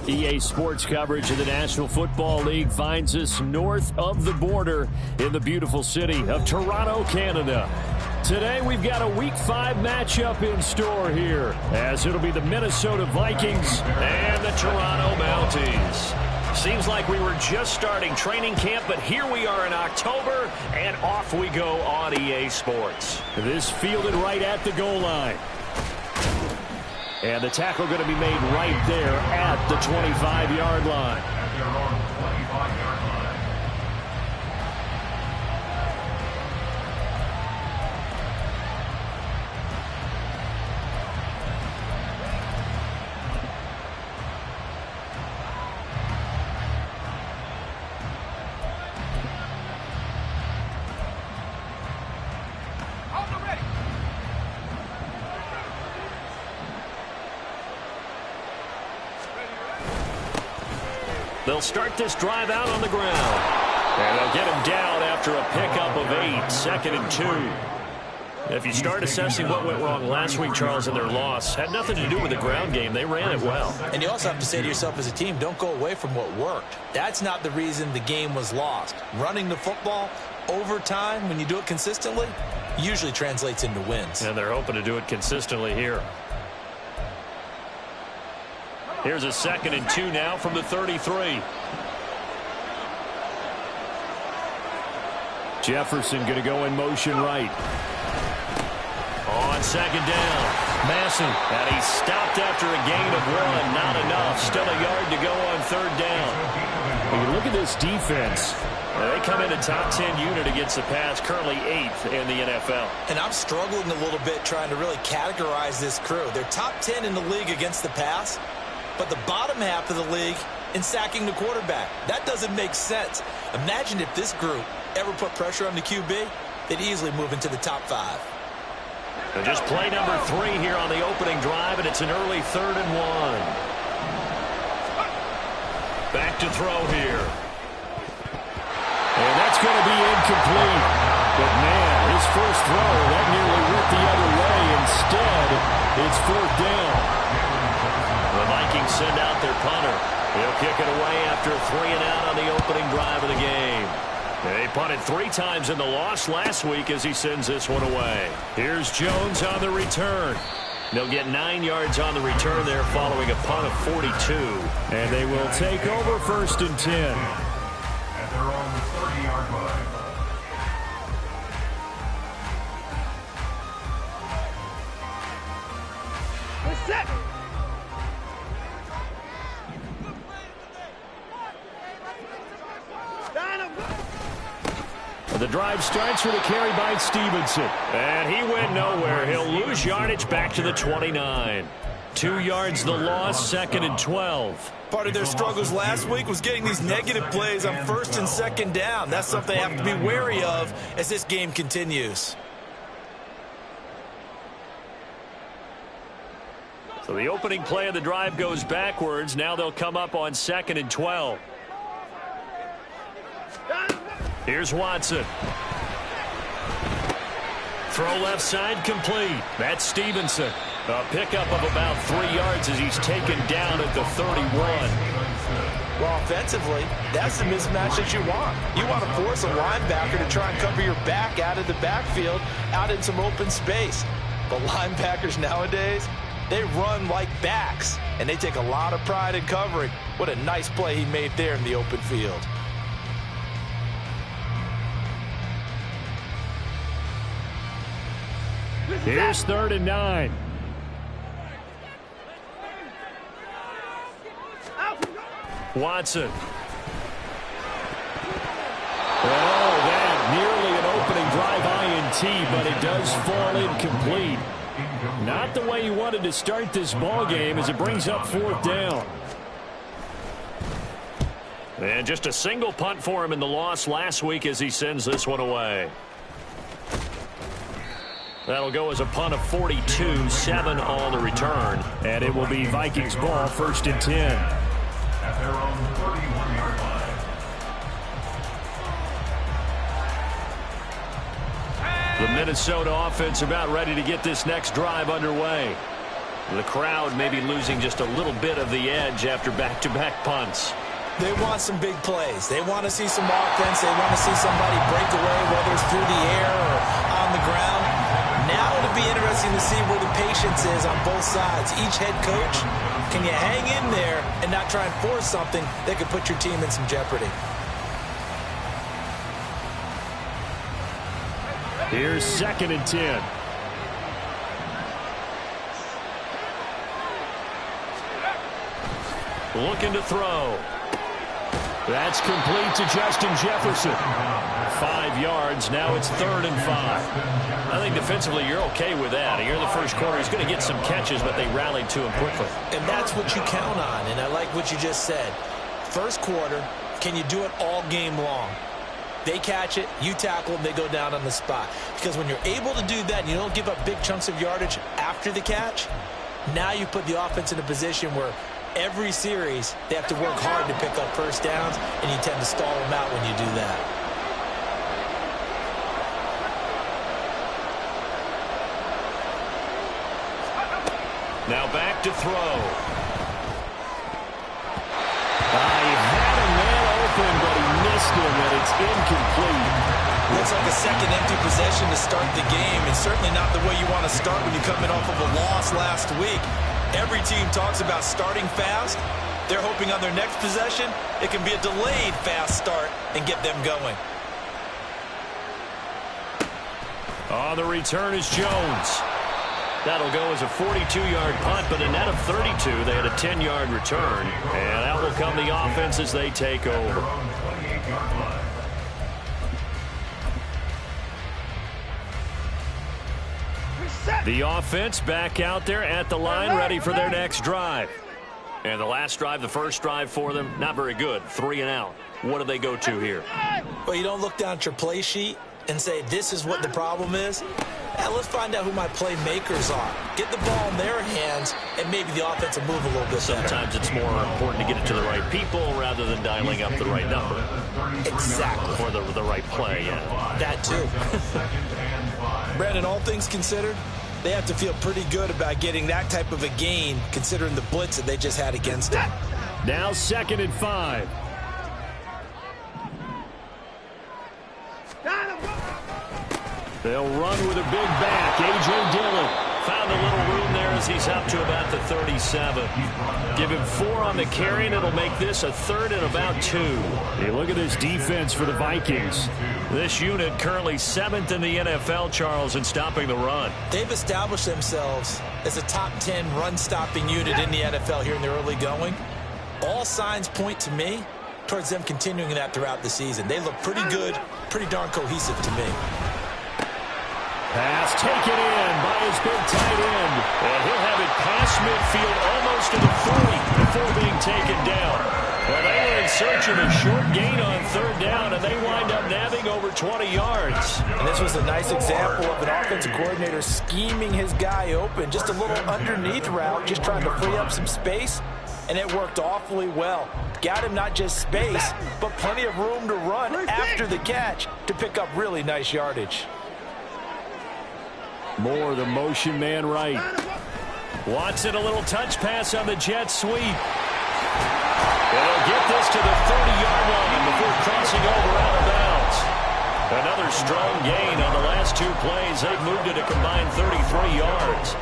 EA Sports coverage of the National Football League finds us north of the border in the beautiful city of Toronto, Canada. Today we've got a Week 5 matchup in store here, as it'll be the Minnesota Vikings and the Toronto Mounties. Seems like we were just starting training camp, but here we are in October, and off we go on EA Sports. This fielded right at the goal line. And the tackle going to be made right there at the 25-yard line. They'll start this drive out on the ground. And they'll get him down after a pickup of 8, 2nd and 2. If you start assessing what went wrong last week, Charles, in their loss, had nothing to do with the ground game. They ran it well. And you also have to say to yourself as a team, don't go away from what worked. That's not the reason the game was lost. Running the football over time, when you do it consistently, usually translates into wins. And they're hoping to do it consistently here. Here's a 2nd and 2 now from the 33. Jefferson going to go in motion right. On 2nd down. Massey. And he's stopped after a gain of 1. Not enough. Still a yard to go on 3rd down. When you look at this defense, they come in a top 10 unit against the pass, currently 8th in the NFL. And I'm struggling a little bit trying to really categorize this crew. They're top 10 in the league against the pass, but the bottom half of the league in sacking the quarterback. That doesn't make sense. Imagine if this group ever put pressure on the QB, they'd easily move into the top 5. And just play number 3 here on the opening drive, and it's an early 3rd and 1. Back to throw here. And that's going to be incomplete. But, man, his first throw, that nearly went the other way. Instead, it's 4th down. The Vikings send out their punter. He'll kick it away after 3 and out on the opening drive of the game. They punted 3 times in the loss last week as he sends this one away. Here's Jones on the return. They'll get 9 yards on the return there following a punt of 42. And they will take over 1st and 10. At their own 30-yard line. Set. The drive starts with a carry by Stevenson. And he went nowhere. He'll lose yardage back to the 29. 2 yards the loss, 2nd and 12. Part of their struggles last week was getting these negative plays on 1st and 2nd down. That's something they have to be wary of as this game continues. So the opening play of the drive goes backwards. Now they'll come up on 2nd and 12. Here's Watson. Throw left side complete. That's Stevenson. A pickup of about 3 yards as he's taken down at the 31. Well, offensively, that's the mismatch that you want. You want to force a linebacker to try and cover your back out of the backfield, out in some open space. But linebackers nowadays, they run like backs, and they take a lot of pride in covering. What a nice play he made there in the open field. Here's 3rd and 9. Watson. Oh, that nearly an opening drive INT, but it does fall incomplete. Not the way he wanted to start this ball game as it brings up 4th down. And just a single punt for him in the loss last week as he sends this one away. That'll go as a punt of 42, 7 on the return. And it will be Vikings ball, 1st and 10. At their own 31-yard line. The Minnesota offense about ready to get this next drive underway. The crowd may be losing just a little bit of the edge after back-to-back punts. They want some big plays. They want to see some offense. They want to see somebody break away, whether it's through the air or on the ground. Now it'll be interesting to see where the patience is on both sides. Each head coach, can you hang in there and not try and force something that could put your team in some jeopardy? Here's 2nd and 10. Looking to throw. That's complete to Justin Jefferson. 5 yards. Now it's 3rd and 5. I think defensively you're okay with that. Here in the first quarter, he's going to get some catches, but they rallied to him quickly. And that's what you count on, and I like what you just said. First quarter, can you do it all game long? They catch it, you tackle them, they go down on the spot. Because when you're able to do that and you don't give up big chunks of yardage after the catch, now you put the offense in a position where every series they have to work hard to pick up first downs, and you tend to stall them out when you do that. Now back to throw. He had a man open, but he missed him, and it's incomplete. Looks like a second empty possession to start the game, and certainly not the way you want to start when you're coming off of a loss last week. Every team talks about starting fast. They're hoping on their next possession, it can be a delayed fast start and get them going. On the return is Jones. That'll go as a 42-yard punt, but a net of 32. They had a 10-yard return, and out will come the offense as they take over. The offense back out there at the line, ready for their next drive. And the last drive, the first drive for them, not very good. 3 and out. What do they go to here? Well, you don't look down at your play sheet and say, this is what the problem is. Now, let's find out who my playmakers are. Get the ball in their hands, and maybe the offense will move a little bit Sometimes better. it's more important to get it to the right people rather than dialing up the right number. Exactly. Or the right play, yeah. That too. Brandon, all things considered, they have to feel pretty good about getting that type of a gain, considering the blitz that they just had against them. Now 2nd and 5. They'll run with a big back. A.J. Dillon found a little room there as he's up to about the 37. Give him 4 on the carry, and it'll make this a 3rd and about 2. Hey, look at this defense for the Vikings. This unit currently 7th in the NFL, Charles, in stopping the run. They've established themselves as a top 10 run-stopping unit in the NFL here in the early going. All signs point to me towards them continuing that throughout the season. They look pretty good, pretty darn cohesive to me. Pass taken in by his big tight end. And he'll have it past midfield almost to the 40 before being taken down. Well, they were in search of a short gain on 3rd down, and they wind up nabbing over 20 yards. And this was a nice example of an offensive coordinator scheming his guy open. Just a little underneath route, just trying to free up some space, and it worked awfully well. Got him not just space, but plenty of room to run after the catch to pick up really nice yardage. More the motion man right. Watson, a little touch pass on the jet sweep. They'll get this to the 30-yard line before crossing over out of bounds. Another strong gain on the last 2 plays. They've moved it a combined 33 yards.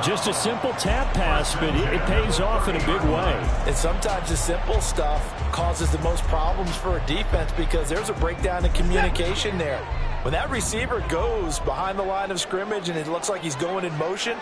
Just a simple tap pass, but it pays off in a big way. And sometimes the simple stuff causes the most problems for a defense because there's a breakdown in communication there. When that receiver goes behind the line of scrimmage and it looks like he's going in motion,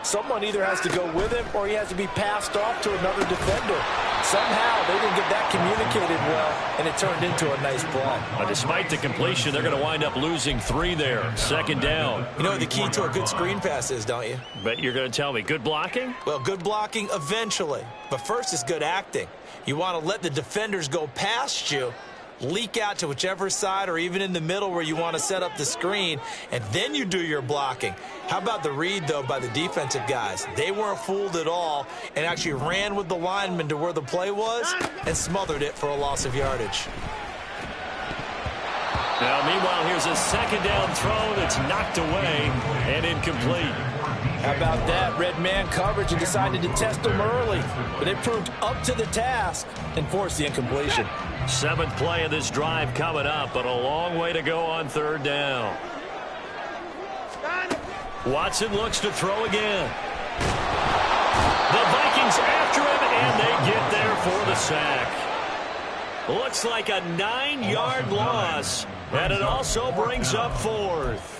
someone either has to go with him or he has to be passed off to another defender. Somehow they didn't get that communicated well, and it turned into a nice play. Despite the completion, they're going to wind up losing 3 there. 2nd down. You know what the key to a good screen pass is, don't you? But you're going to tell me, good blocking? Well, good blocking eventually. But first is good acting. You want to let the defenders go past you, leak out to whichever side or even in the middle where you want to set up the screen, and then you do your blocking. How about the read, though, by the defensive guys? They weren't fooled at all and actually ran with the lineman to where the play was and smothered it for a loss of yardage. Now, meanwhile, here's a 2nd down throw that's knocked away and incomplete. How about that? Red man coverage and decided to test them early. But they proved up to the task and forced the incompletion. 7th play of this drive coming up, but a long way to go on 3rd down. Watson looks to throw again. The Vikings after him, and they get there for the sack. Looks like a 9-yard loss, and it also brings up 4th.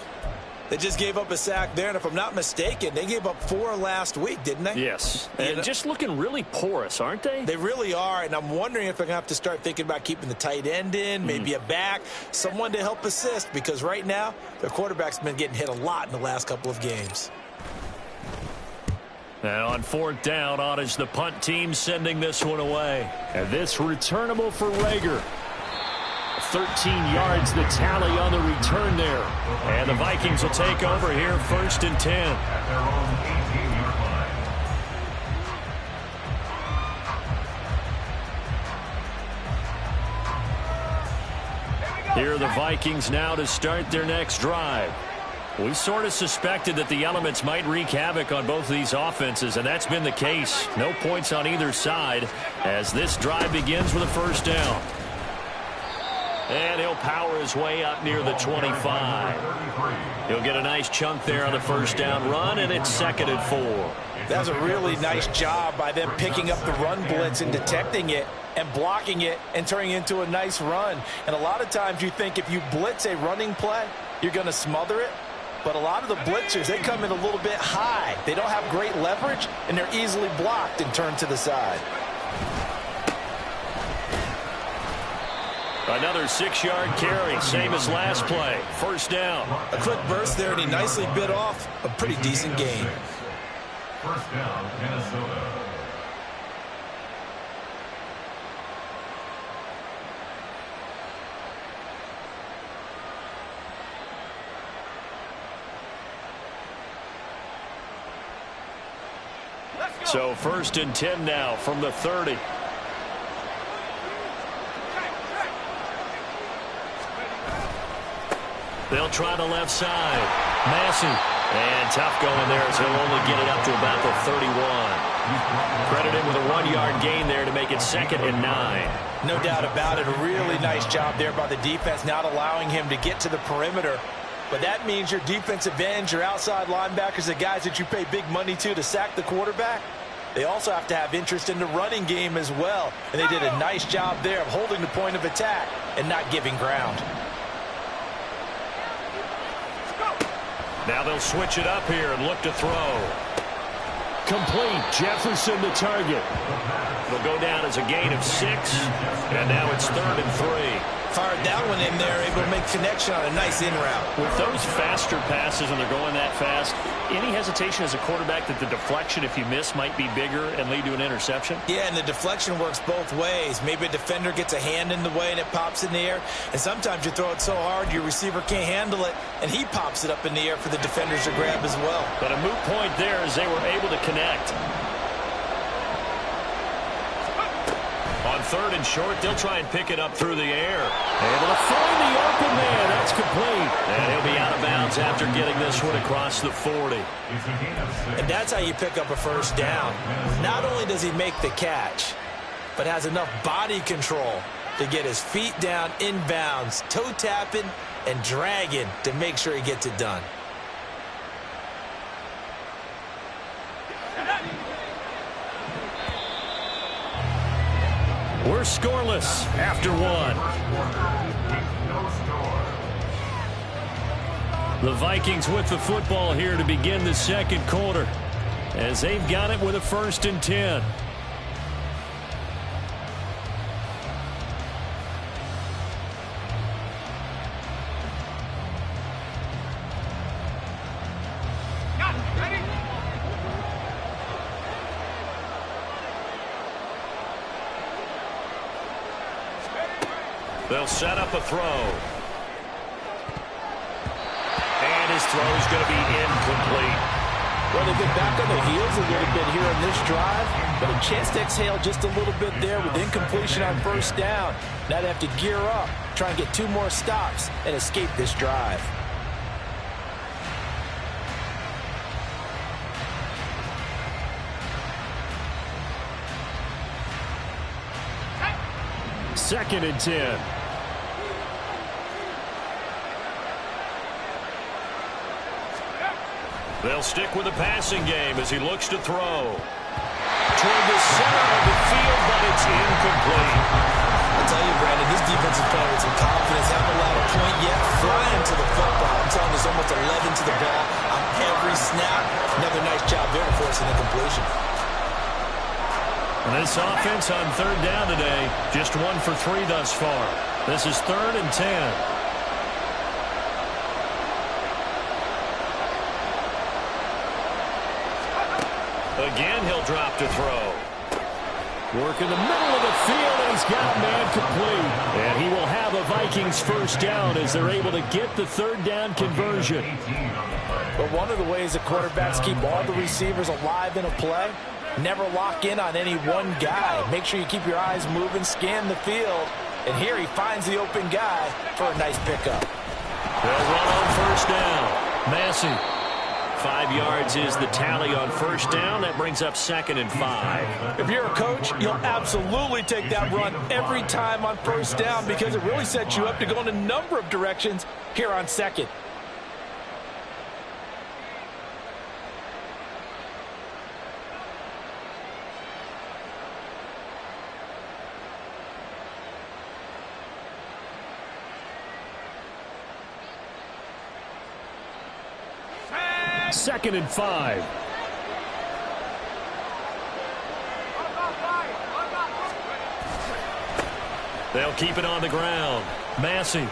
They just gave up a sack there, and if I'm not mistaken, they gave up 4 last week, didn't they? Yes, and just looking really porous, aren't they? They really are, and I'm wondering if they're going to have to start thinking about keeping the tight end in, maybe a back, someone to help assist, because right now, their quarterback's been getting hit a lot in the last couple of games. And on 4th down, on is the punt team sending this one away. And this returnable for Rager. 13 yards the tally on the return there. And the Vikings will take over here 1st and 10. At their own 18-yard line. Here are the Vikings now to start their next drive. We sort of suspected that the elements might wreak havoc on both of these offenses, and that's been the case. No points on either side as this drive begins with a 1st down. And he'll power his way up near the 25. He'll get a nice chunk there on the 1st down run, and it's 2nd and 4. That's a really nice job by them picking up the run blitz and detecting it and blocking it and turning it into a nice run. And a lot of times you think if you blitz a running play, you're going to smother it. But a lot of the blitzers, they come in a little bit high. They don't have great leverage, and they're easily blocked and turned to the side. Another 6-yard carry, same as last play. 1st down. A quick burst there, and he nicely bit off a pretty decent gain. 1st down, Minnesota. So 1st and 10 now from the 30. They'll try the left side. Massey. And tough going there as he'll only get it up to about the 31. Credit him with a 1-yard gain there to make it 2nd and 9. No doubt about it. A really nice job there by the defense, not allowing him to get to the perimeter. But that means your defensive ends, your outside linebackers, the guys that you pay big money to sack the quarterback, they also have to have interest in the running game as well. And they did a nice job there of holding the point of attack and not giving ground. Now they'll switch it up here and look to throw. Complete. Jefferson the target. It'll go down as a gain of 6. And now it's 3rd and 3. Fired that one in there, able to make connection on a nice in route. With those faster passes and they're going that fast, any hesitation as a quarterback that the deflection, if you miss, might be bigger and lead to an interception? Yeah, and the deflection works both ways. Maybe a defender gets a hand in the way and it pops in the air. And sometimes you throw it so hard your receiver can't handle it, and he pops it up in the air for the defenders to grab as well. But a moot point there as they were able to connect. On 3rd and short, they'll try and pick it up through the air. Able to find the open man. That's complete. And he'll be out of bounds after getting this one across the 40. And that's how you pick up a 1st down. Not only does he make the catch, but has enough body control to get his feet down inbounds, toe tapping and dragging to make sure he gets it done. We're scoreless after 1. The Vikings with the football here to begin the 2nd quarter as they've got it with a 1st and 10. They'll set up a throw. And his throw's going to be incomplete. Well, they've been back on their heels a little bit here on this drive, but a chance to exhale just a little bit there with incompletion on 1st down. Now they have to gear up, try and get 2 more stops and escape this drive. 2nd and 10. They'll stick with the passing game as he looks to throw. Toward the center of the field, but it's incomplete. I'll tell you, Brandon, this defense is playing with some confidence. Haven't allowed a point yet. Flying to the football. I'm telling you, there's almost 11 to the ball on every snap. Another nice job there forcing the completion. And this offense on 3rd down today, just 1 for 3 thus far. This is 3rd and 10. Again, he'll drop to throw. Work in the middle of the field, and he's got a man complete. And he will have a Vikings 1st down as they're able to get the 3rd down conversion. But one of the ways the quarterbacks keep all the receivers alive in a play, never lock in on any one guy. Make sure you keep your eyes moving, scan the field. And here he finds the open guy for a nice pickup. They'll run on 1st down. Massey. 5 yards is the tally on 1st down. That brings up 2nd and 5. If you're a coach, you'll absolutely take that run every time on 1st down because it really sets you up to go in a number of directions here on 2nd. Second and 5. They'll keep it on the ground. Massey.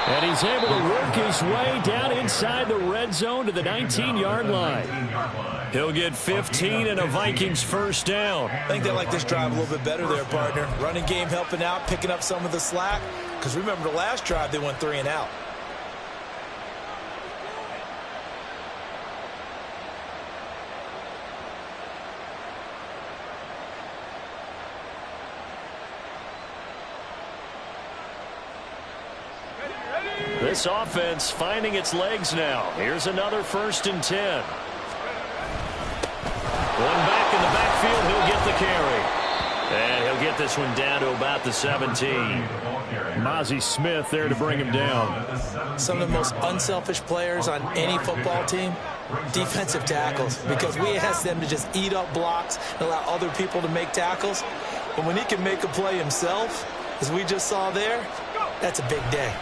And he's able to work his way down inside the red zone to the 19-yard line. He'll get 15 and a Vikings 1st down. I think they like this drive a little bit better there, partner. Running game helping out, picking up some of the slack. Because remember the last drive, they went 3 and out. This offense finding its legs now. Here's another 1st and 10. One back in the backfield. He'll get the carry. And he'll get this one down to about the 17. Mozzie Smith there to bring him down. Some of the most unselfish players on any football team, defensive tackles, because we ask them to just eat up blocks and allow other people to make tackles. But when he can make a play himself, as we just saw there, that's a big day.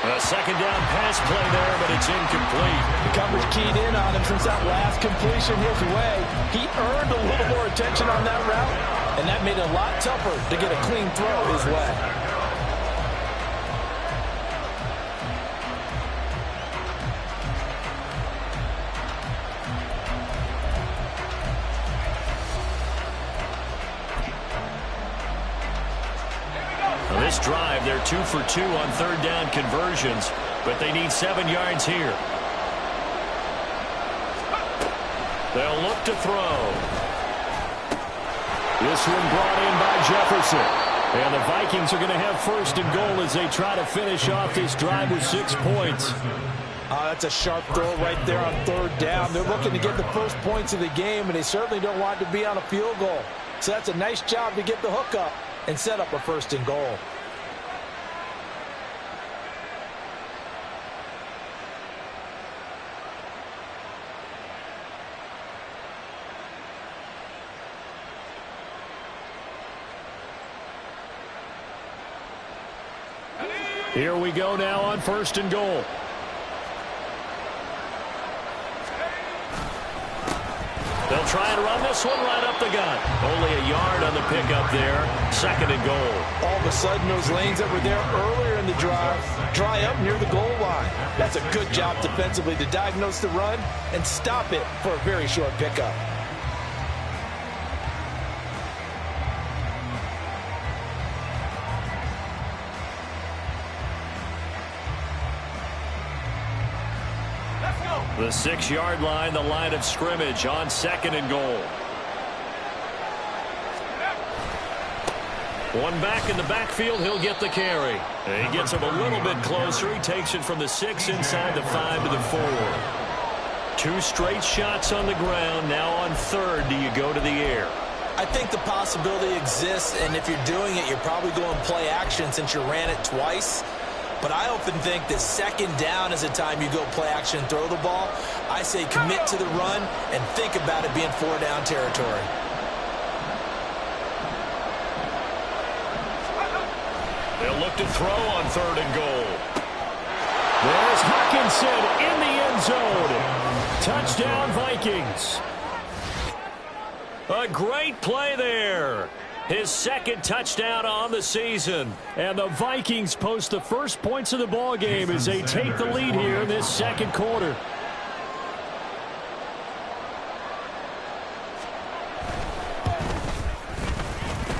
A 2nd down pass play there, but it's incomplete. The coverage keyed in on him since that last completion his way. He earned a little more attention on that route, and that made it a lot tougher to get a clean throw his way. This drive, they're 2 for 2 on 3rd down conversions, but they need 7 yards here. They'll look to throw. This one brought in by Jefferson. And the Vikings are going to have 1st and goal as they try to finish off this drive with 6 points. That's a sharp throw right there on 3rd down. They're looking to get the first points of the game, and they certainly don't want to be on a field goal. So that's a nice job to get the hook up and set up a 1st and goal. Here we go now on 1st and goal. They'll try and run this one right up the gut. Only a yard on the pickup there. 2nd and goal. All of a sudden, those lanes that were there earlier in the drive dry up near the goal line. That's a good job defensively to diagnose the run and stop it for a very short pickup. The 6-yard line, the line of scrimmage on 2nd and goal. One back in the backfield, he'll get the carry. And he gets him a little bit closer. He takes it from the 6 inside the 5 to the 4. 2 straight shots on the ground. Now on third, do you go to the air? I think the possibility exists, and if you're doing it, you're probably going play action since you ran it twice. But I often think that second down is a time you go play action and throw the ball. I say commit to the run and think about it being 4-down territory. They'll look to throw on third and goal. There's Hawkinson in the end zone. Touchdown, Vikings. A great play there. His second touchdown on the season. And the Vikings post the first points of the ball game as they take the lead here in this second quarter.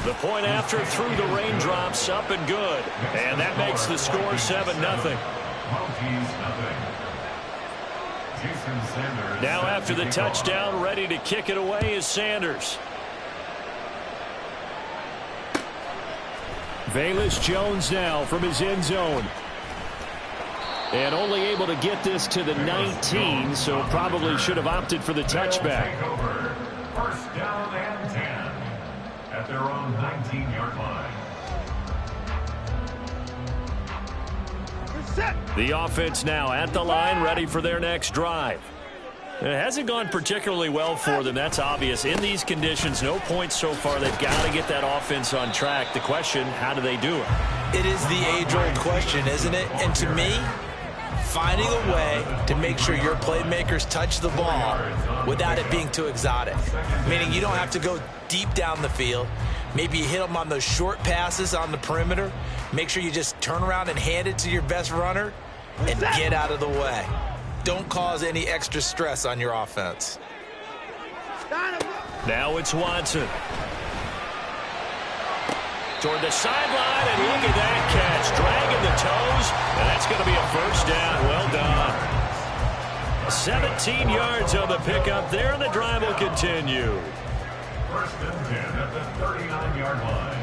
The point after through the raindrops, up and good. And that makes the score 7-0. Now after the touchdown, ready to kick it away is Sanders. Velus Jones now from his end zone. And only able to get this to the 19, so probably should have opted for the touchback. First down and 10 at their own 19-yard line. The offense now at the line, ready for their next drive. It hasn't gone particularly well for them. That's obvious. In these conditions, no points so far. They've got to get that offense on track. The question, how do they do it? It is the age-old question, isn't it? And to me, finding a way to make sure your playmakers touch the ball without it being too exotic. Meaning you don't have to go deep down the field. Maybe you hit them on those short passes on the perimeter. Make sure you just turn around and hand it to your best runner and get out of the way. Don't cause any extra stress on your offense. Now it's Watson. Toward the sideline, and look at that catch. Dragging the toes, and that's going to be a first down. Well done. 17 yards on the pickup there, and the drive will continue. First and 10 at the 39-yard line.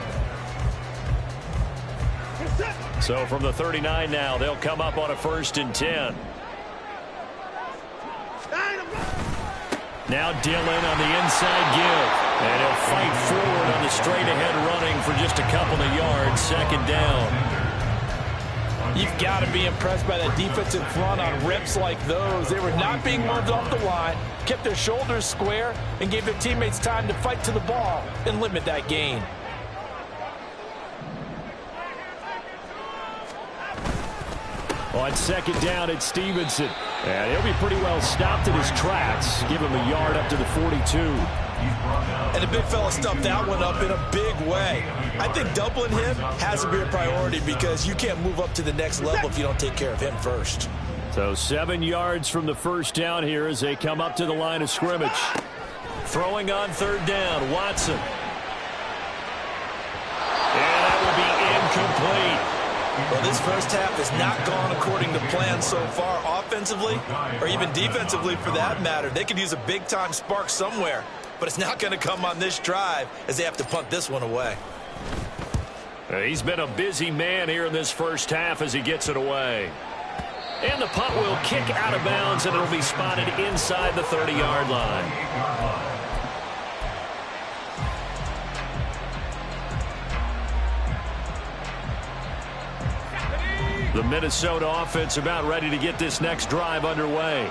So from the 39 now, they'll come up on a first and 10. Now Dillon on the inside give. And he'll fight forward on the straight-ahead running for just a couple of yards. Second down. You've got to be impressed by that defensive front on reps like those. They were not being moved off the line, kept their shoulders square, and gave their teammates time to fight to the ball and limit that gain. On second down, it's Stevenson. And he'll be pretty well stopped in his tracks. Give him a yard up to the 42. And the big fella stuffed that one up in a big way. I think doubling him has to be a priority because you can't move up to the next level if you don't take care of him first. So 7 yards from the first down here as they come up to the line of scrimmage. Throwing on third down, Watson. And that will be incomplete. Well, this first half has not gone according to plan so far offensively or even defensively for that matter. They could use a big-time spark somewhere, but it's not going to come on this drive as they have to punt this one away. He's been a busy man here in this first half as he gets it away. And the punt will kick out of bounds, and it'll be spotted inside the 30-yard line. The Minnesota offense about ready to get this next drive underway.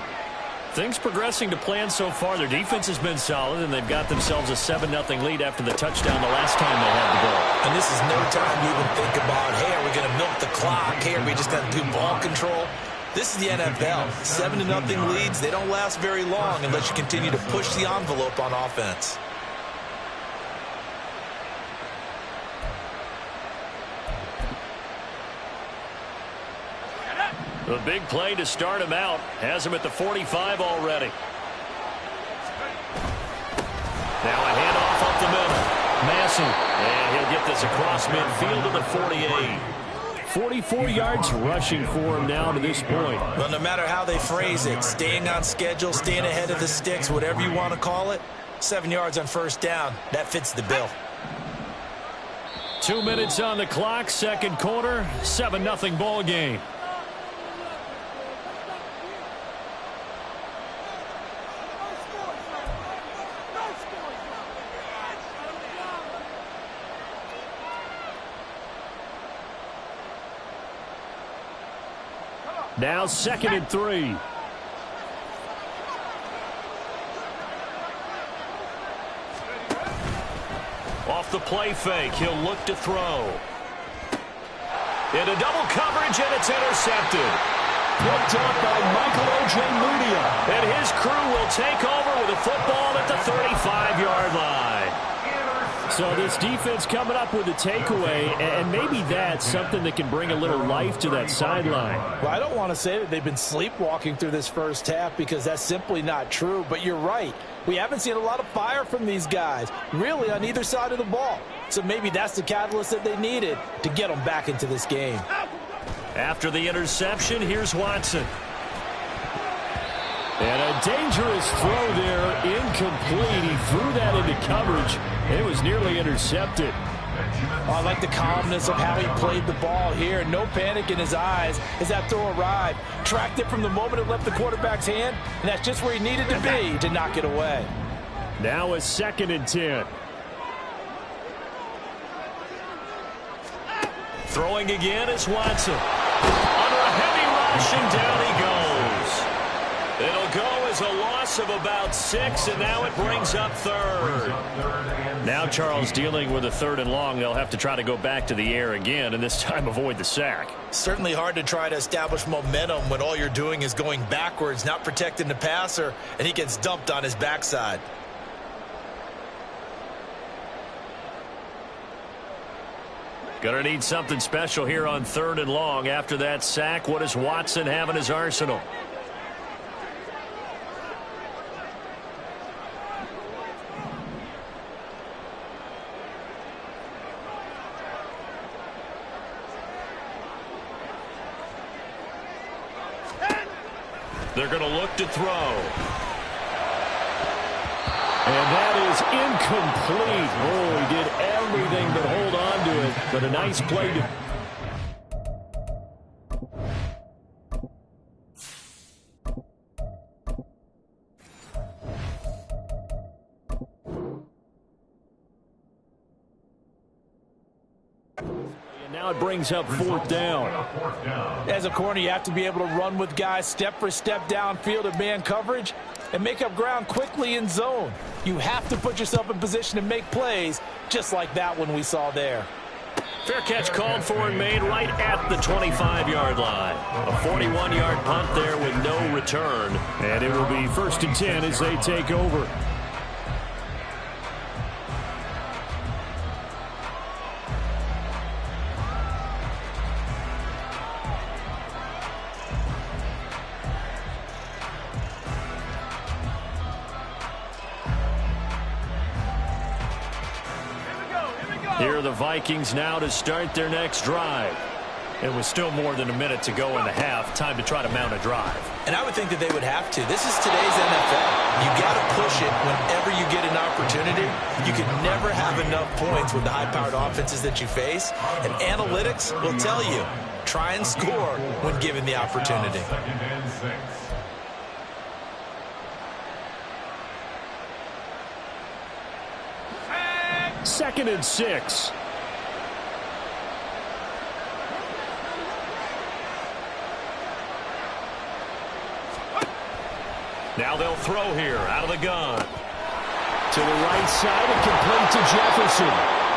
Things progressing to plan so far. Their defense has been solid, and they've got themselves a 7-0 lead after the touchdown the last time they had the ball. And this is no time to even think about, hey, are we going to milk the clock? Hey, are we just going to do ball control? This is the NFL. 7-0 leads, they don't last very long unless you continue to push the envelope on offense. The big play to start him out has him at the 45 already. Now a handoff up the middle. Massey, and he'll get this across midfield to the 48. 44 yards rushing for him now to this point. Well, no matter how they phrase it, staying on schedule, staying ahead of the sticks, whatever you want to call it, 7 yards on first down, that fits the bill. 2 minutes on the clock, second quarter, 7-0 ball game. Now 2nd and 3. Off the play fake, he'll look to throw. Into double coverage, and it's intercepted. Picked up by Michael Ojemudia. And his crew will take over with a football at the 35-yard line. So this defense coming up with a takeaway, and maybe that's something that can bring a little life to that sideline. Well, I don't want to say that they've been sleepwalking through this first half because that's simply not true, but you're right. We haven't seen a lot of fire from these guys, really on either side of the ball. So maybe that's the catalyst that they needed to get them back into this game. After the interception, here's Watson. And a dangerous throw there, incomplete. He threw that into coverage. It was nearly intercepted. Oh, I like the calmness of how he played the ball here. No panic in his eyes as that throw arrived. Tracked it from the moment it left the quarterback's hand, and that's just where he needed to be to knock it away. Now a 2nd and 10. Throwing again is Watson. Under a heavy rush, and down he goes. It'll go as a loss of about 6, and now it brings up 3rd. Now Charles dealing with a 3rd and long. They'll have to try to go back to the air again, and this time avoid the sack. Certainly hard to try to establish momentum when all you're doing is going backwards, not protecting the passer, and he gets dumped on his backside. Gonna need something special here on 3rd and long. After that sack, what does Watson have in his arsenal? They're going to look to throw. And that is incomplete. Oh, he did everything but hold on to it. But a nice play to... Now it brings up 4th down. As a corner, you have to be able to run with guys step for step downfield of man coverage and make up ground quickly in zone. You have to put yourself in position to make plays just like that one we saw there. Fair catch called for and made right at the 25-yard line. A 41-yard punt there with no return. And it will be 1st and 10 as they take over. Here are the Vikings now to start their next drive. It was still more than a minute to go in the half. Time to try to mount a drive. And I would think that they would have to. This is today's NFL. You got to push it whenever you get an opportunity. You can never have enough points with the high-powered offenses that you face. And analytics will tell you, try and score when given the opportunity. 2nd and 6. Second and 6. Now they'll throw here out of the gun. To the right side and complete to Jefferson.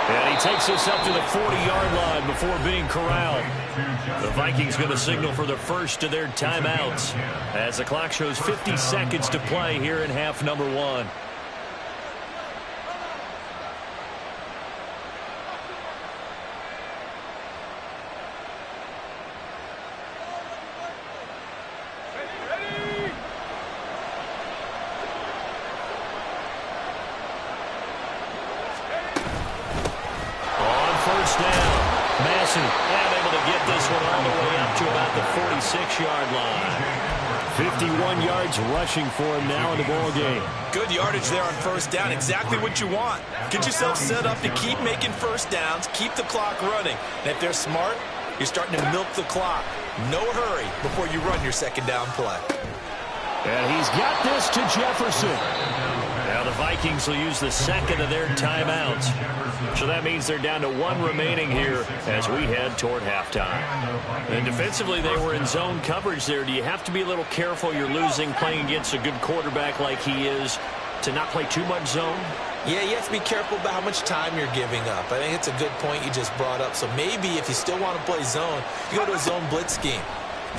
And he takes us up to the 40-yard line before being corralled. The Vikings going to signal for the first of their timeouts as the clock shows 50 seconds to play here in half number 1. Able to get this one all the way up to about the 46-yard line. 51 yards rushing for him now in the ball game. Good yardage there on 1st down. Exactly what you want. Get yourself set up to keep making 1st downs, keep the clock running. And if they're smart, you're starting to milk the clock. No hurry before you run your 2nd down play. And he's got this to Jefferson. Now the Vikings will use the second of their timeouts. So that means they're down to one remaining here as we head toward halftime. And defensively, they were in zone coverage there. Do you have to be a little careful? You're losing playing against a good quarterback like he is to not play too much zone? Yeah, you have to be careful about how much time you're giving up. I think it's a good point you just brought up. So maybe if you still want to play zone, you go to a zone blitz scheme.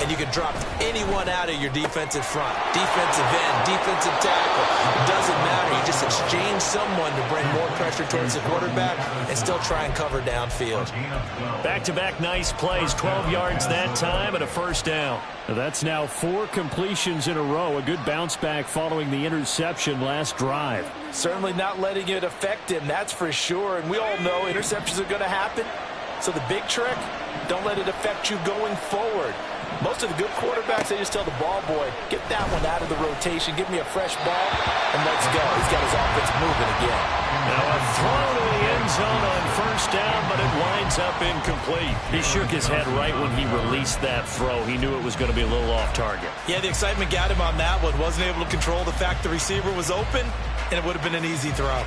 And you can drop anyone out of your defensive front. Defensive end, defensive tackle. It doesn't matter. You just exchange someone to bring more pressure towards the quarterback and still try and cover downfield. Back-to-back nice plays. 12 yards that time and a first down. That's now 4 completions in a row. A good bounce back following the interception last drive. Certainly not letting it affect him, that's for sure. And we all know interceptions are going to happen. So the big trick, don't let it affect you going forward. Most of the good quarterbacks, they just tell the ball boy, get that one out of the rotation, give me a fresh ball, and let's go. He's got his offense moving again. Now a throw to the end zone on first down, but it winds up incomplete. He shook his head right when he released that throw. He knew it was going to be a little off target. Yeah, the excitement got him on that one. Wasn't able to control the fact the receiver was open, and it would have been an easy throw.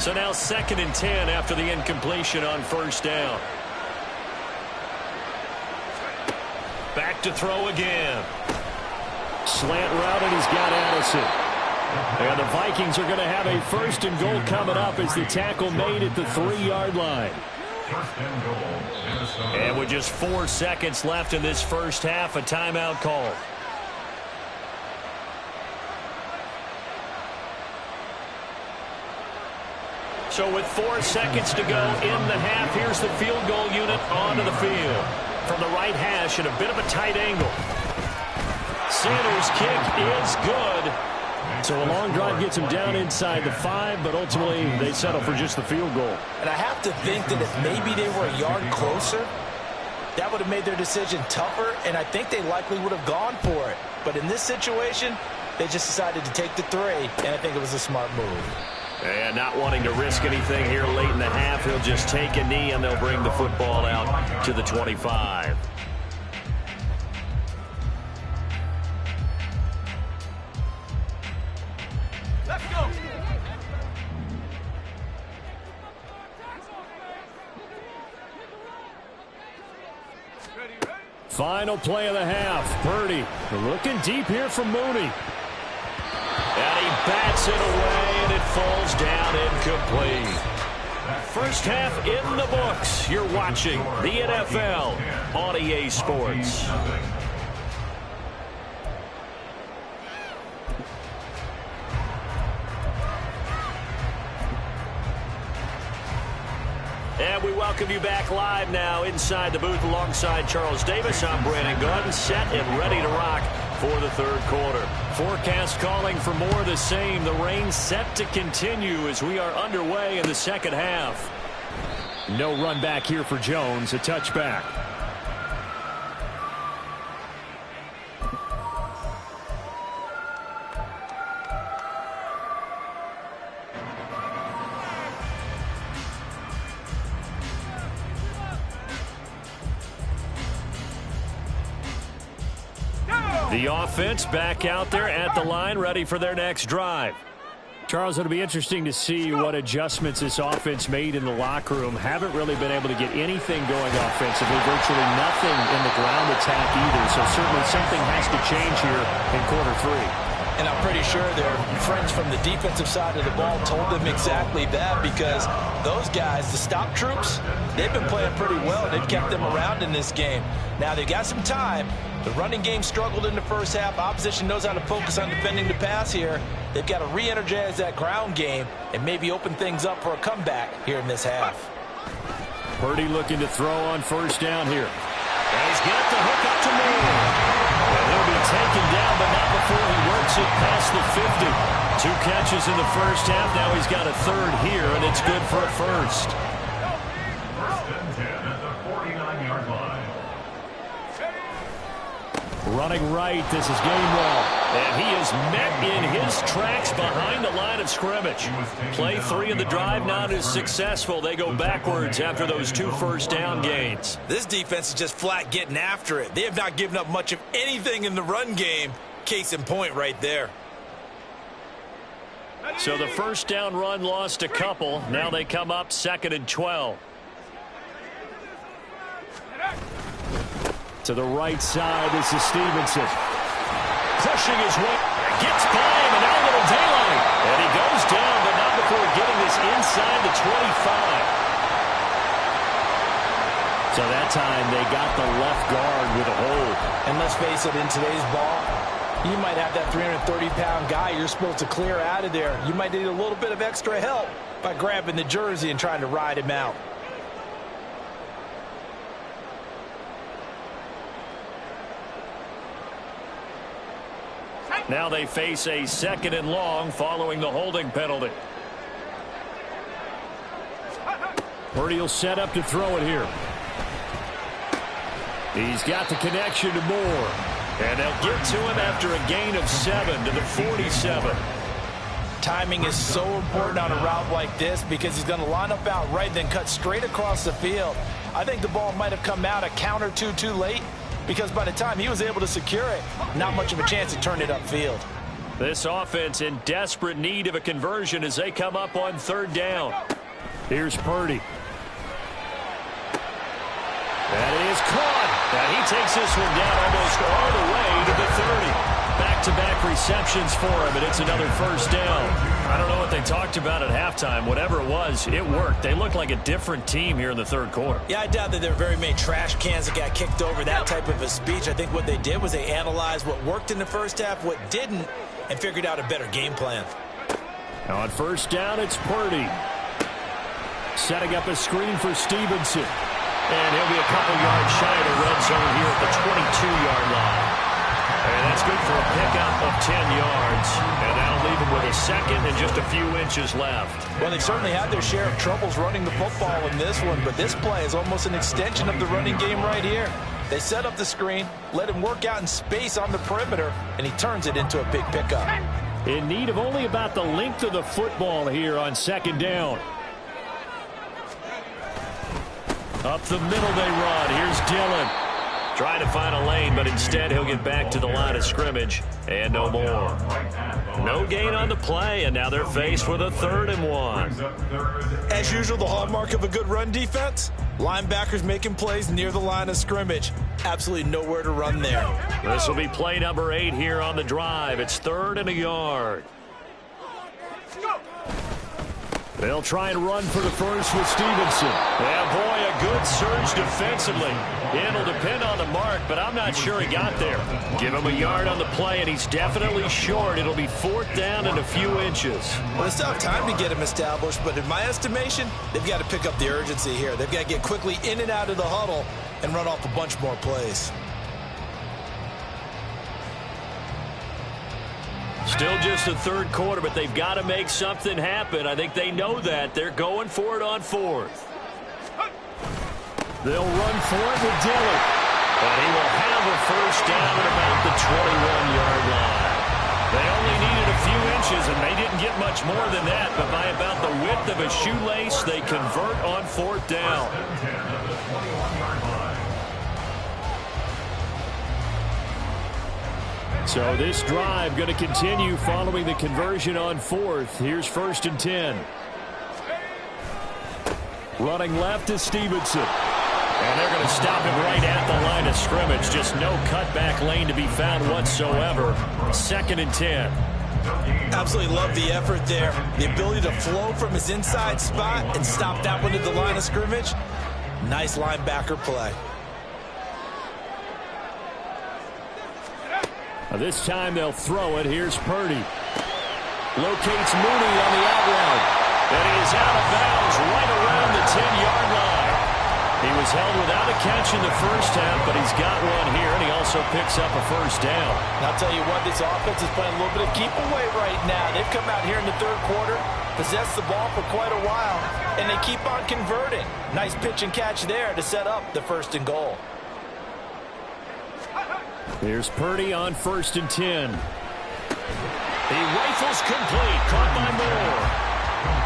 So now 2nd and 10 after the incompletion on first down. Back to throw again. Slant route, and he's got Addison. And the Vikings are going to have a 1st and goal coming up as the tackle made at the 3-yard line. And with just 4 seconds left in this first half, a timeout call. So with 4 seconds to go in the half, here's the field goal unit onto the field. From the right hash at a bit of a tight angle. Sanders' kick is good. So a long drive gets him down inside the 5, but ultimately they settle for just the field goal. And I have to think that if maybe they were a yard closer, that would have made their decision tougher, and I think they likely would have gone for it. But in this situation, they just decided to take the 3, and I think it was a smart move. And not wanting to risk anything here late in the half, he'll just take a knee and they'll bring the football out to the 25. Let's go. Final play of the half. Purdy looking deep here from Mooney. And he bats it away, and it falls down incomplete. First half in the books. You're watching the NFL on EA Sports. And we welcome you back live now inside the booth alongside Charles Davis. I'm Brandon Gordon, set and ready to rock for the 3rd quarter. Forecast calling for more of the same. The rain set to continue as we are underway in the 2nd half. No run back here for Jones. A touchback. The offense back out there at the line, ready for their next drive. Charles, it'll be interesting to see what adjustments this offense made in the locker room. Haven't really been able to get anything going offensively, virtually nothing in the ground attack either. So certainly something has to change here in quarter 3. And I'm pretty sure their friends from the defensive side of the ball told them exactly that, because those guys, the stop troops, they've been playing pretty well. They've kept them around in this game. Now they've got some time. The running game struggled in the first half. Opposition knows how to focus on defending the pass here. They've got to re-energize that ground game and maybe open things up for a comeback here in this half. Purdy looking to throw on first down here. And he's got the hook up to Moore. And he'll be taken down, but not before he works it past the 50. 2 catches in the first half. Now he's got a 3rd here, and it's good for a 1st. 1st and 10 at the 49-yard line. Running right, this is Gainwell. And he is met in his tracks behind the line of scrimmage. Play 3 of the drive not as successful. They go backwards after those 2 first down gains. This defense is just flat getting after it. They have not given up much of anything in the run game. Case in point right there. So the first down run lost a couple. Now they come up 2nd and 12. To the right side, this is Stevenson. Pushing his way. Gets by him, and now a little daylight. And he goes down, but not before getting this inside the 25. So that time they got the left guard with a hold. And let's face it, in today's ball, you might have that 330-pound guy you're supposed to clear out of there. You might need a little bit of extra help by grabbing the jersey and trying to ride him out. Now they face a 2nd and long following the holding penalty. Purdy will set up to throw it here. He's got the connection to Moore. And they'll get to him after a gain of 7 to the 47. Timing is so important on a route like this because he's going to line up out right, then cut straight across the field. I think the ball might have come out a count or two too late, because by the time he was able to secure it, not much of a chance to turn it upfield. This offense in desperate need of a conversion as they come up on 3rd down. Here's Purdy. That is caught. Now he takes this one down almost all the way to the 30. Back-to-back receptions for him, and it's another first down. I don't know what they talked about at halftime. Whatever it was, it worked. They look like a different team here in the 3rd quarter. Yeah, I doubt that there were very many trash cans that got kicked over, that type of a speech. I think what they did was they analyzed what worked in the first half, what didn't, and figured out a better game plan. On 1st down, it's Purdy. Setting up a screen for Stevenson. And he'll be a couple yards shy of the red zone here at the 22-yard line. And that's good for a pickup of 10 yards. And that'll leave him with a 2nd and just a few inches left. Well, they certainly had their share of troubles running the football in this one, but this play is almost an extension of the running game right here. They set up the screen, let him work out in space on the perimeter, and he turns it into a big pickup. In need of only about the length of the football here on 2nd down. Up the middle they run. Here's Dillon. Trying to find a lane, but instead he'll get back to the line of scrimmage. And no more. No gain on the play, and now they're faced with a 3rd and 1. As usual, the hallmark of a good run defense, linebackers making plays near the line of scrimmage. Absolutely nowhere to run there. This will be play number 8 here on the drive. It's 3rd and a yard. They'll try and run for the first with Stevenson. Yeah, boy, a good surge defensively. It'll depend on the mark, but I'm not sure he got there. Give him a yard on the play, and he's definitely short. It'll be 4th down and a few inches. Well, they still have time to get him established, but in my estimation, they've got to pick up the urgency here. They've got to get quickly in and out of the huddle and run off a bunch more plays. Still just the 3rd quarter, but they've got to make something happen. I think they know that. They're going for it on 4th. They'll run for it with Dillon. And he will have a first down at about the 21-yard line. They only needed a few inches, and they didn't get much more than that. But by about the width of a shoelace, they convert on 4th down. So this drive going to continue following the conversion on 4th. Here's 1st and 10. Running left is Stevenson. And they're going to stop him right at the line of scrimmage. Just no cutback lane to be found whatsoever. 2nd and 10. Absolutely love the effort there. The ability to flow from his inside spot and stop that one at the line of scrimmage. Nice linebacker play. This time they'll throw it. Here's Purdy. Locates Mooney on the out route. And he is out of bounds right around the 10-yard line. He was held without a catch in the first half, but he's got one here, and he also picks up a first down. And I'll tell you what, this offense is playing a little bit of keep away right now. They've come out here in the 3rd quarter, possessed the ball for quite a while, and they keep on converting. Nice pitch and catch there to set up the 1st and goal. Here's Purdy on 1st and 10. He rifles complete, caught by Moore.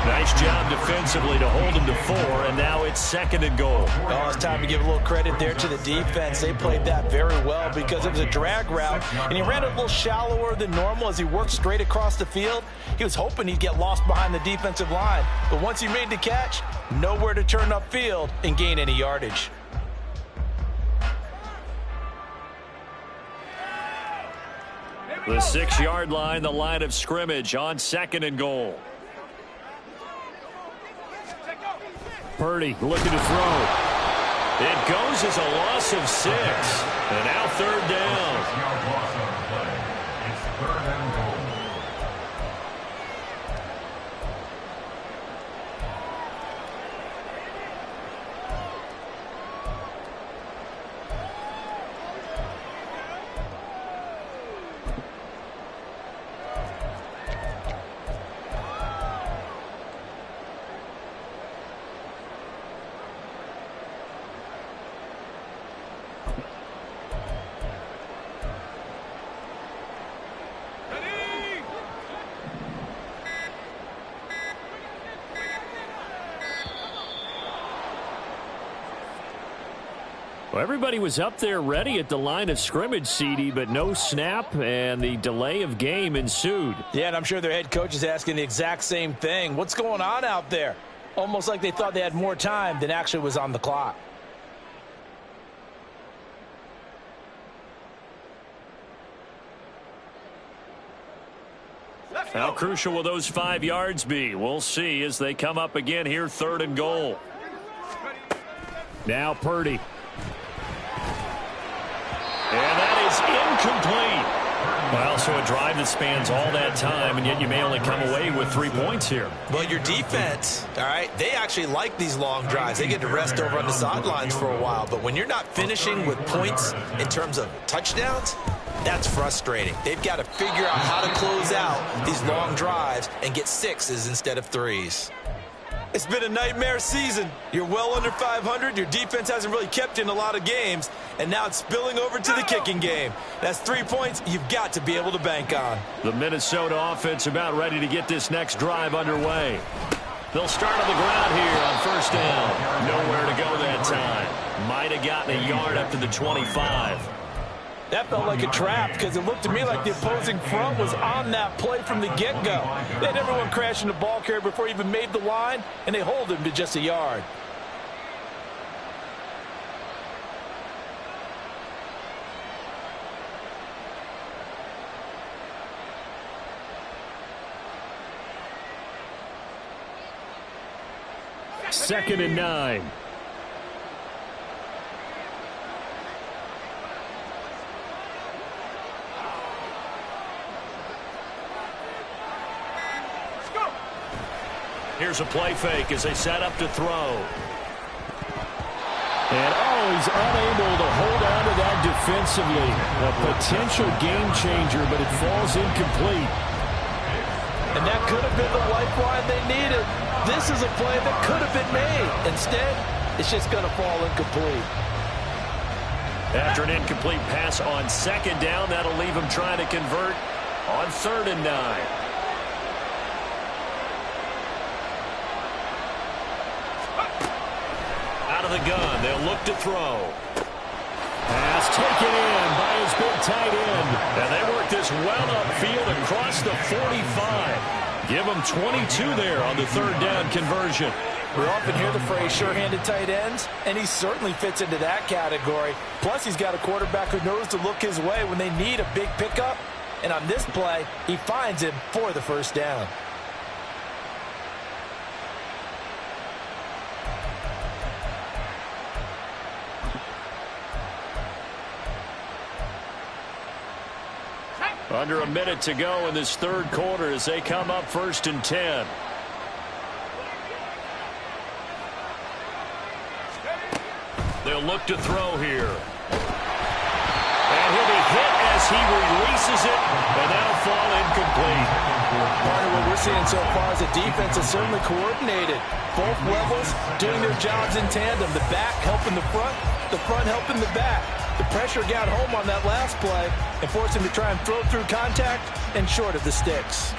Nice job defensively to hold him to 4, and now it's 2nd and goal. Oh, it's time to give a little credit there to the defense. They played that very well because it was a drag route, and he ran it a little shallower than normal as he worked straight across the field. He was hoping he'd get lost behind the defensive line, but once he made the catch, nowhere to turn upfield and gain any yardage. The 6-yard line, the line of scrimmage on 2nd and goal. Purdy looking to throw. It goes as a loss of 6. And now 3rd down. It's 3rd and goal. Well, everybody was up there ready at the line of scrimmage, CD, but no snap, and the delay of game ensued. Yeah, and I'm sure their head coach is asking the exact same thing. What's going on out there? Almost like they thought they had more time than actually was on the clock. How crucial will those 5 yards be? We'll see as they come up again here, 3rd and goal. Now Purdy. And that is incomplete. Well, so a drive that spans all that time, and yet you may only come away with 3 points here. Well, your defense, all right, they actually like these long drives. They get to rest over on the sidelines for a while. But when you're not finishing with points in terms of touchdowns, that's frustrating. They've got to figure out how to close out these long drives and get 6s instead of 3s. It's been a nightmare season. You're well under 500. Your defense hasn't really kept you in a lot of games. And now it's spilling over to the kicking game. That's 3 points you've got to be able to bank on. The Minnesota offense about ready to get this next drive underway. They'll start on the ground here on 1st down. Nowhere to go that time. Might have gotten a yard up to the 25. That felt like a trap because it looked to me like the opposing front was on that play from the get-go. They had everyone crashing the ball carrier before he even made the line, and they hold him to just a yard. Second and 9. Here's a play fake as they set up to throw. And, he's unable to hold on to that defensively. A potential game changer, but it falls incomplete. And that could have been the lifeline they needed. This is a play that could have been made. Instead, it's just going to fall incomplete. After an incomplete pass on 2nd down, that'll leave him trying to convert on 3rd and 9. Out of the gun, they'll look to throw. Pass taken in by his big tight end. And they work this well upfield across the 45. Give him 22 there on the 3rd down conversion. We often hear the phrase sure-handed tight ends, and he certainly fits into that category. Plus, he's got a quarterback who knows to look his way when they need a big pickup. And on this play, he finds him for the 1st down. Under a minute to go in this 3rd quarter as they come up 1st and 10. They'll look to throw here. And he'll be hit as he releases it, and that'll fall incomplete. Part of what we're seeing so far is the defense is certainly coordinated. Both levels doing their jobs in tandem. The back helping the front helping the back. The pressure got home on that last play and forced him to try and throw through contact and short of the sticks.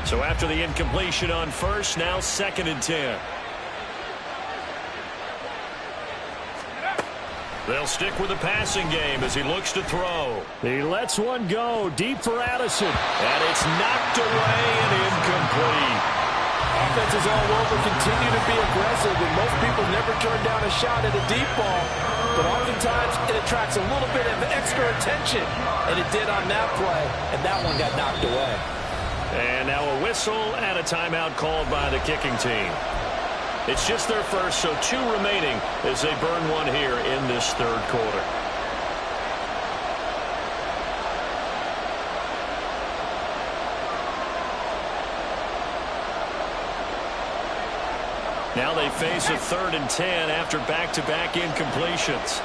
So after the incompletion on first, now 2nd and 10. They'll stick with the passing game as he looks to throw. He lets one go deep for Addison. And it's knocked away and incomplete. Offenses all over continue to be aggressive, and most people never turn down a shot at a deep ball. But oftentimes it attracts a little bit of extra attention, and it did on that play, and that one got knocked away. And now a whistle and a timeout called by the kicking team. It's just their first, so 2 remaining as they burn one here in this 3rd quarter. Now they face a 3rd and 10 after back-to-back incompletions.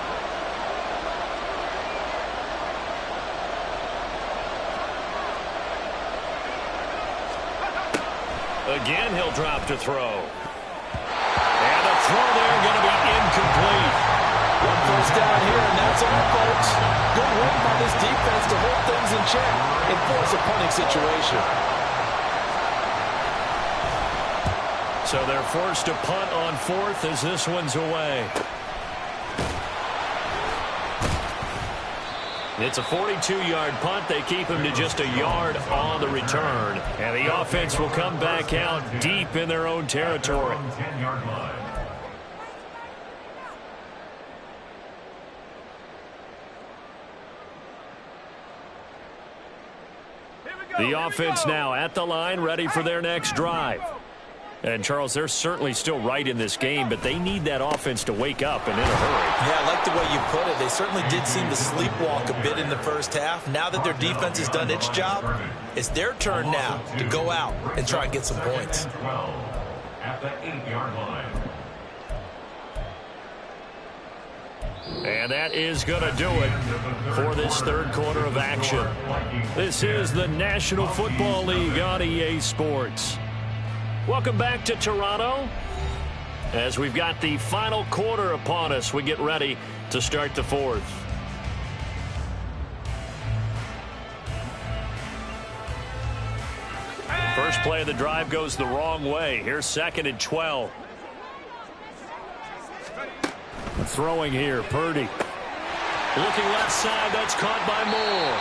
Again, he'll drop to throw. And the throw there going to be incomplete. 1 first down here, and that's all, folks. Good work by this defense to hold things in check and force a punting situation. So they're forced to punt on 4th as this one's away. It's a 42-yard punt. They keep him to just a yard on the return. And the offense will come back out deep in their own territory. 10-yard line. The offense now at the line, ready for their next drive. And, Charles, they're certainly still right in this game, but they need that offense to wake up and in a hurry. Yeah, I like the way you put it. They certainly did seem to sleepwalk a bit in the first half. Now that their defense has done its job, it's their turn now to go out and try and get some points. 12 at the 8-yard line. And that is going to do it for this 3rd quarter of action. This is the National Football League on EA Sports. Welcome back to Toronto. As we've got the final quarter upon us, we get ready to start the 4th. First play of the drive goes the wrong way. Here's 2nd and 12. Throwing here, Purdy. Looking left side, that's caught by Moore.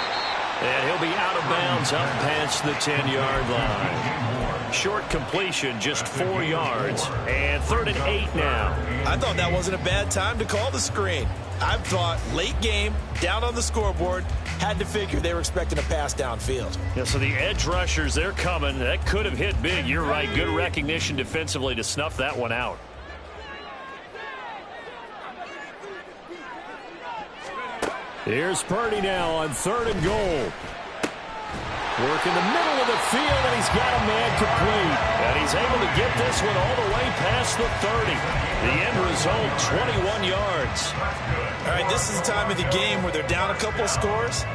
And he'll be out of bounds up past the 10-yard line. Short completion, just 4 yards. And 3rd and 8 now. I thought that wasn't a bad time to call the screen. I thought late game, down on the scoreboard, had to figure they were expecting a pass downfield. Yeah, so the edge rushers, they're coming. That could have hit big. You're right. Good recognition defensively to snuff that one out. Here's Purdy now on 3rd and goal. Work in the middle of the field, and he's got a man complete. And he's able to get this one all the way past the 30. The end result, 21 yards. All right, this is the time of the game where they're down a couple of scores,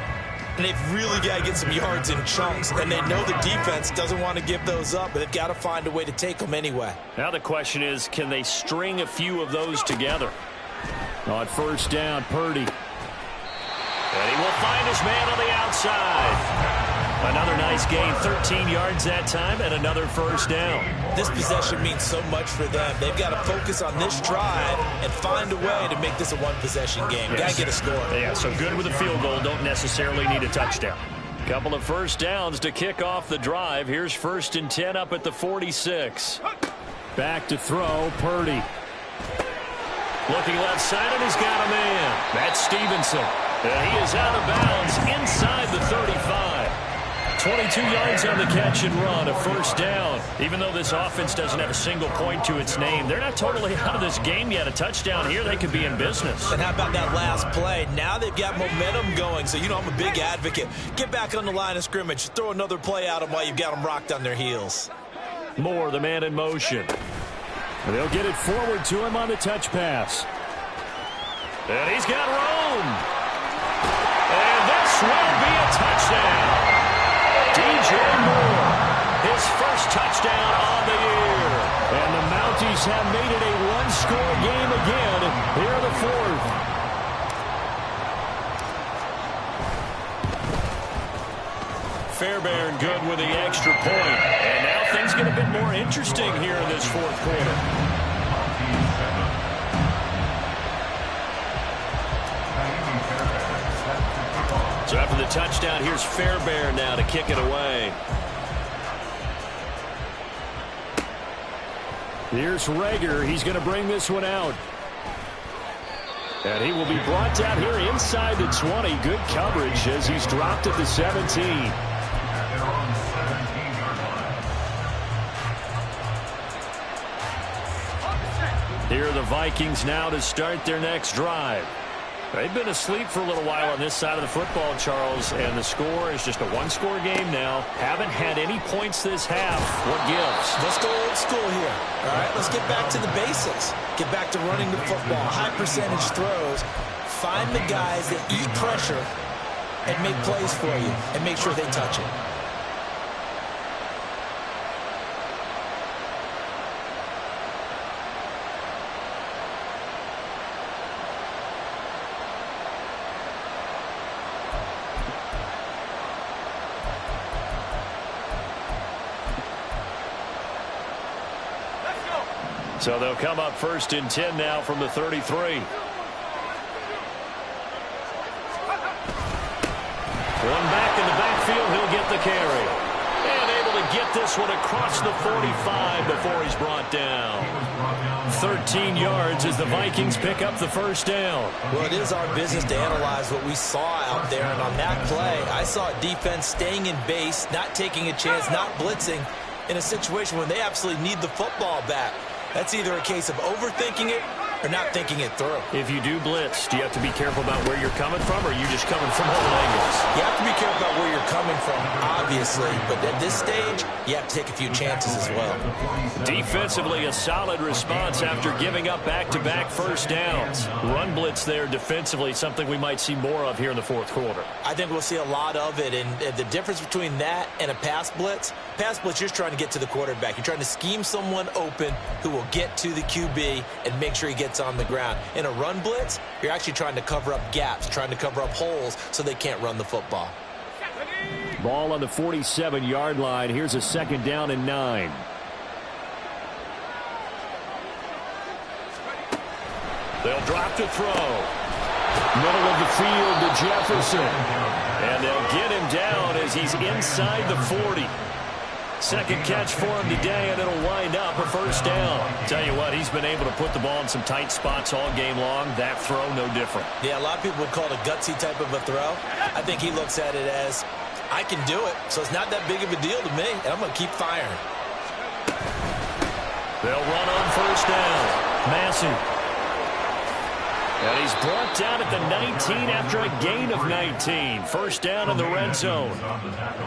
and they've really got to get some yards in chunks. And they know the defense doesn't want to give those up, but they've got to find a way to take them anyway. Now the question is, can they string a few of those together? On 1st down, Purdy. And he will find his man on the outside. Another nice gain, 13 yards that time, and another 1st down. This possession means so much for them. They've got to focus on this drive and find a way to make this a one-possession game. Yes. Got to get a score. Yeah, so good with a field goal. Don't necessarily need a touchdown. Couple of 1st downs to kick off the drive. Here's 1st and 10 up at the 46. Back to throw, Purdy. Looking left side, and he's got a man. That's Stevenson. He is out of bounds inside the 35. 22 yards on the catch and run, a 1st down. Even though this offense doesn't have a single point to its name, they're not totally out of this game yet. A touchdown here, they could be in business. And how about that last play? Now they've got momentum going, so you know I'm a big advocate. Get back on the line of scrimmage. Throw another play at them while you've got them rocked on their heels. Moore, the man in motion. They'll get it forward to him on the touch pass. And he's got room. And this will be a touchdown. DJ Moore, his 1st touchdown on the year. And the Mounties have made it a one-score game again here in the 4th. Fairbairn good with the extra point. And now things get a bit more interesting here in this fourth quarter. So after the touchdown, here's Fairbairn now to kick it away. Here's Rager. He's going to bring this one out. And he will be brought down here inside the 20. Good coverage as he's dropped at the 17. Here are the Vikings now to start their next drive. They've been asleep for a little while on this side of the football, Charles, and the score is just a one-score game now. Haven't had any points this half. What gives? Let's go old school here. All right, let's get back to the basics. Get back to running the football, high percentage throws. Find the guys that eat pressure and make plays for you and make sure they touch it. So they'll come up 1st and 10 now from the 33. One back in the backfield, he'll get the carry. And able to get this one across the 45 before he's brought down. 13 yards as the Vikings pick up the first down. Well, it is our business to analyze what we saw out there. And on that play, I saw a defense staying in base, not taking a chance, not blitzing in a situation when they absolutely need the football back. That's either a case of overthinking it or not thinking it through. If you do blitz, do you have to be careful about where you're coming from, or are you just coming from all angles? You have to be careful about where you're coming from, obviously, but at this stage, you have to take a few chances as well. Defensively, a solid response after giving up back-to-back first downs. Run blitz there defensively, something we might see more of here in the fourth quarter. I think we'll see a lot of it, and the difference between that and a pass blitz, you're just trying to get to the quarterback. You're trying to scheme someone open who will get to the QB and make sure he gets on the ground. In a run blitz, you're actually trying to cover up gaps, trying to cover up holes so they can't run the football. Ball on the 47-yard line. Here's a 2nd down and 9. They'll drop to throw. Middle of the field to Jefferson. And they'll get him down as he's inside the 40. Second catch for him today, and it'll wind up a first down. Tell you what, he's been able to put the ball in some tight spots all game long. That throw, no different. Yeah, a lot of people would call it a gutsy type of a throw. I think he looks at it as, I can do it, so it's not that big of a deal to me, and I'm going to keep firing. They'll run on first down. Massey. And he's brought down at the 19 after a gain of 19. First down in the red zone.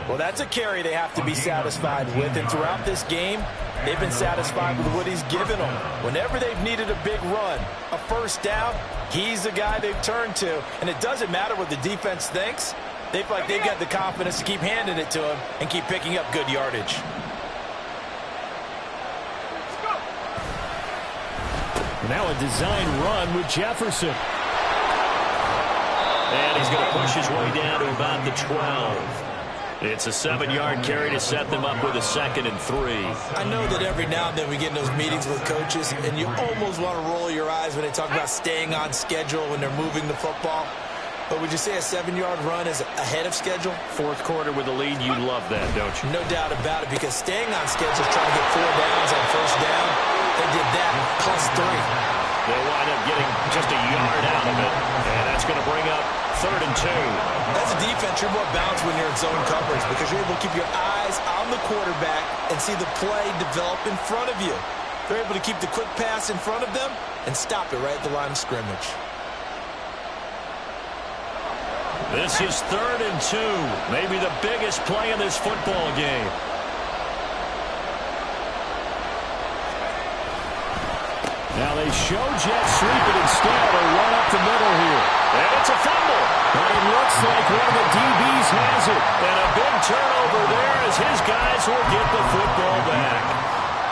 Well, that's a carry they have to be satisfied with. And throughout this game, they've been satisfied with what he's given them. Whenever they've needed a big run, a first down, he's the guy they've turned to. And it doesn't matter what the defense thinks. They feel like they've got the confidence to keep handing it to him and keep picking up good yardage. Now a design run with Jefferson. And he's going to push his way down to about the 12. It's a 7-yard carry to set them up with a 2nd and 3. I know that every now and then we get in those meetings with coaches, and you almost want to roll your eyes when they talk about staying on schedule when they're moving the football. But would you say a 7-yard run is ahead of schedule? Fourth quarter with the lead, you love that, don't you? No doubt about it, because staying on schedule is trying to get 4 downs on first down. They did that plus 3. They'll wind up getting just a yard out of it, and that's going to bring up 3rd and 2. As a defense, you're more balanced when you're in zone coverage because you're able to keep your eyes on the quarterback and see the play develop in front of you. They're able to keep the quick pass in front of them and stop it right at the line of scrimmage. This is 3rd and 2, maybe the biggest play in this football game. Now they show jet sweep it instead, or run up the middle here. And it's a fumble. But it looks like one of the DBs has it. And a big turnover there as his guys will get the football back.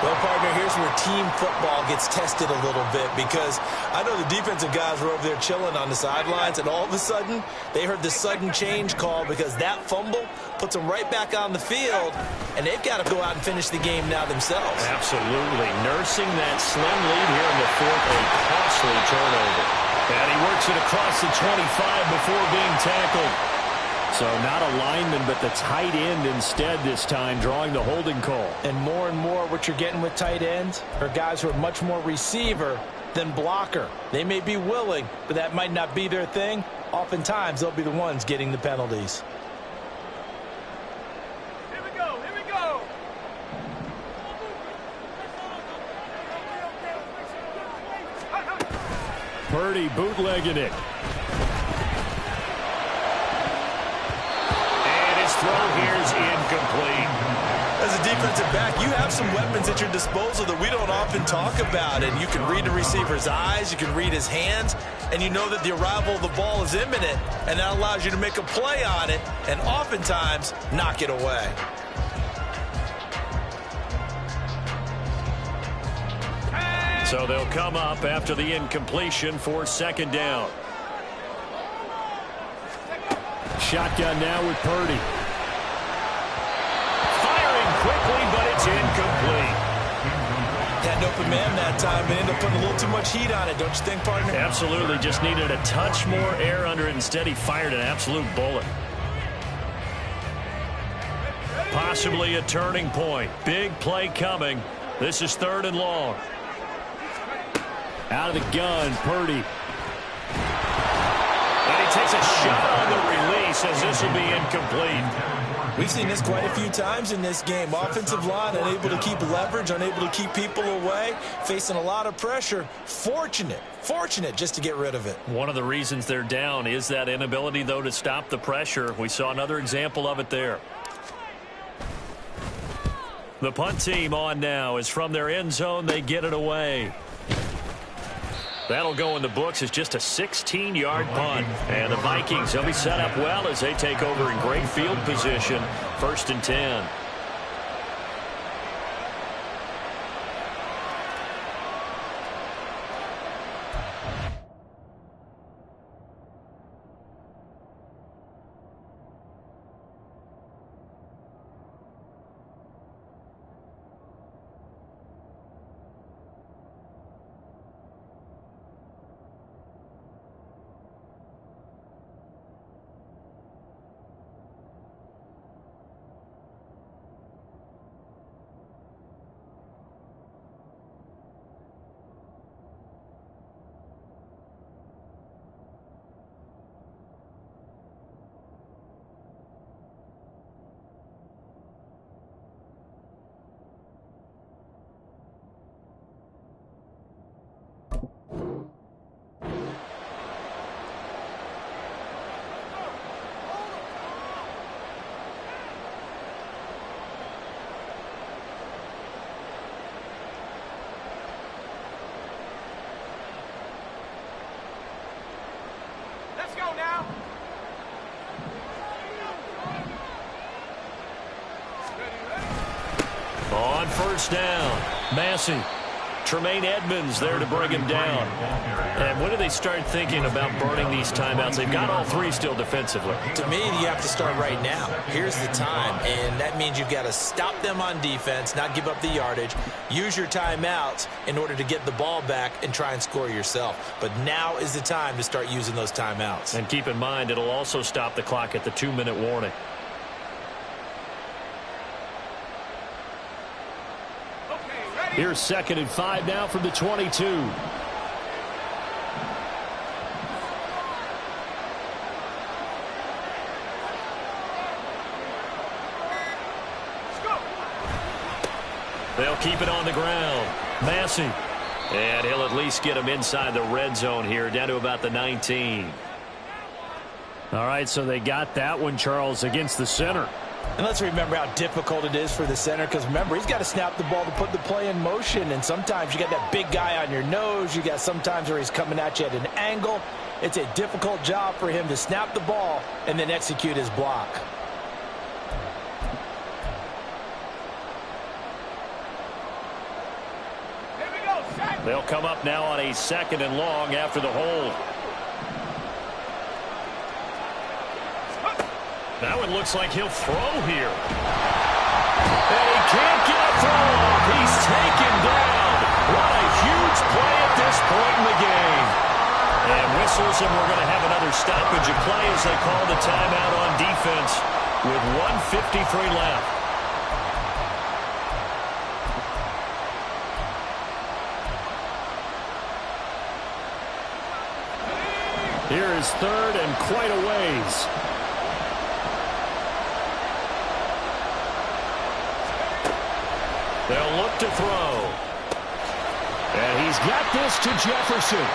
Well, partner, here's where team football gets tested a little bit, because I know the defensive guys were over there chilling on the sidelines, and all of a sudden, they heard the sudden change call because that fumble puts them right back on the field, and they've got to go out and finish the game now themselves. Absolutely. Nursing that slim lead here in the fourth, a costly turnover. And he works it across the 25 before being tackled. So not a lineman, but the tight end instead this time, drawing the holding call. And more what you're getting with tight ends are guys who are much more receiver than blocker. They may be willing, but that might not be their thing. Oftentimes, they'll be the ones getting the penalties. Here we go, here we go. Purdy bootlegging it. Throw here's incomplete. As a defensive back, you have some weapons at your disposal that we don't often talk about. And you can read the receiver's eyes, you can read his hands, and you know that the arrival of the ball is imminent, and that allows you to make a play on it and oftentimes knock it away. So they'll come up after the incompletion for second down. Shotgun now with Purdy. Quickly, but it's incomplete. Had an open man that time and ended up putting a little too much heat on it, don't you think, partner? Absolutely. Just needed a touch more air under it. Instead, he fired an absolute bullet. Possibly a turning point. Big play coming. This is 3rd and long. Out of the gun, Purdy. And he takes a shot on the release as this will be incomplete. We've seen this quite a few times in this game. Offensive line unable to keep leverage, unable to keep people away, facing a lot of pressure. Fortunate just to get rid of it. One of the reasons they're down is that inability, though, to stop the pressure. We saw another example of it there. The punt team on now is from their end zone. They get it away. That'll go in the books as just a 16-yard punt. And the Vikings, they'll be set up well as they take over in great field position. 1st and 10. On 1st down, Massey. Tremaine Edmonds there to bring him down. And when do they start thinking about burning these timeouts? They've got all 3 still defensively. To me, you have to start right now. Here's the time, and that means you've got to stop them on defense, not give up the yardage, use your timeouts in order to get the ball back and try and score yourself. But now is the time to start using those timeouts. And keep in mind, it'll also stop the clock at the 2-minute warning. Here's 2nd and 5 now from the 22. They'll keep it on the ground. Massey. And he'll at least get him inside the red zone here, down to about the 19. All right, so they got that one, Charles, against the center. And let's remember how difficult it is for the center, because remember, he's got to snap the ball to put the play in motion, and sometimes you got that big guy on your nose. You got sometimes where he's coming at you at an angle. It's a difficult job for him to snap the ball and then execute his block. They'll come up now on a 2nd and long after the hold. That one looks like he'll throw here. And he can't get a throw off. He's taken down. What a huge play at this point in the game. And whistles, and we're going to have another stoppage of play as they call the timeout on defense with 1:53 left. Here is 3rd and quite a ways. They'll look to throw. And he's got this to Jefferson.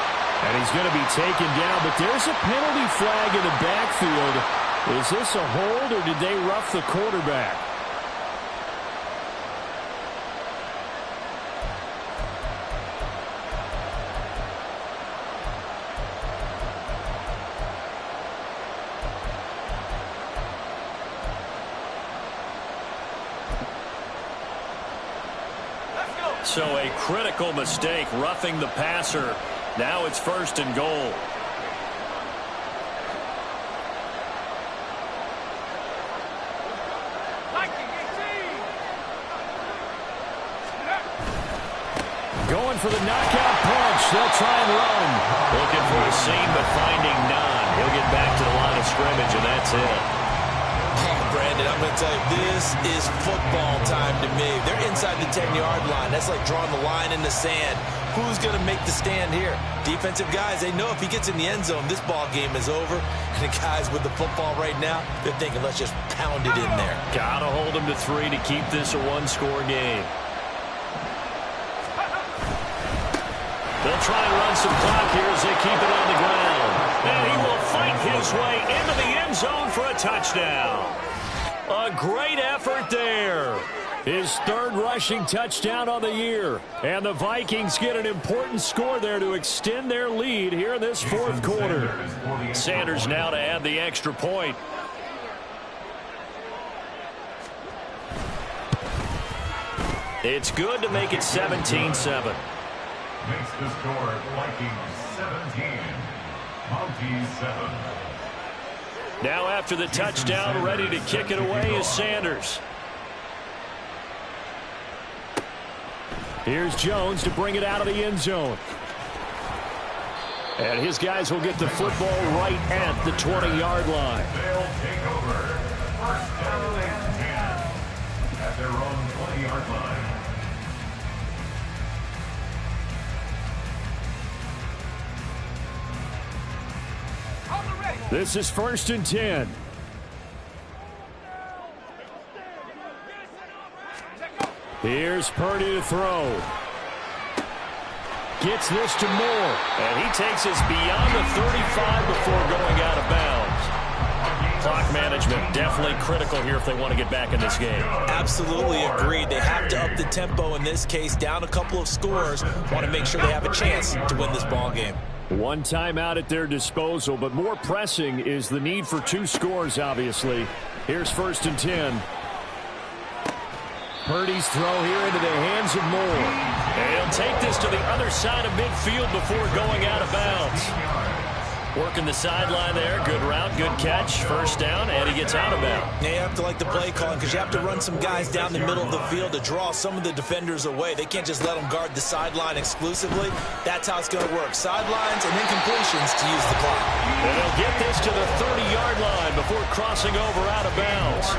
And he's going to be taken down, but there's a penalty flag in the backfield. Is this a hold, or did they rough the quarterback? So a critical mistake, roughing the passer. Now it's 1st and goal. Going for the knockout punch. They'll try and run. Looking for a seam, but finding none. He'll get back to the line of scrimmage, and that's it. Brandon, I'm going to tell you, this is football time to me. They're inside the 10-yard line. That's like drawing the line in the sand. Who's going to make the stand here? Defensive guys, they know if he gets in the end zone, this ball game is over. And the guys with the football right now, they're thinking, let's just pound it in there. Got to hold him to 3 to keep this a one-score game. They'll try and run some clock here as they keep it on the ground. And he will fight his way into the end zone for a touchdown. A great effort there. His 3rd rushing touchdown on the year. And the Vikings get an important score there to extend their lead here in this 4th quarter. Sanders now to add the extra point. It's good to make it 17-7. Makes the score Vikings 17, Mounties 7. Now after the touchdown, ready to kick it away is Sanders. Here's Jones to bring it out of the end zone. And his guys will get the football right at the 20-yard line. They'll take over. 1st down and 10 at their own 20-yard line. This is 1st and 10. Here's Purdy to throw. Gets this to Moore. And he takes us beyond the 35 before going out of bounds. Clock management definitely critical here if they want to get back in this game. Absolutely agreed. They have to up the tempo in this case. Down a couple of scores. Want to make sure they have a chance to win this ball game. One timeout at their disposal, but more pressing is the need for 2 scores, obviously. Here's 1st and 10. Purdy's throw here into the hands of Moore. And he'll take this to the other side of midfield before going out of bounds. Working the sideline there. Good route, good catch. 1st down, and he gets out of bounds. Yeah, you have to like the play calling because you have to run some guys down the middle of the field to draw some of the defenders away. They can't just let them guard the sideline exclusively. That's how it's going to work. Sidelines and incompletions to use the clock. And they'll get this to the 30-yard line before crossing over out of bounds.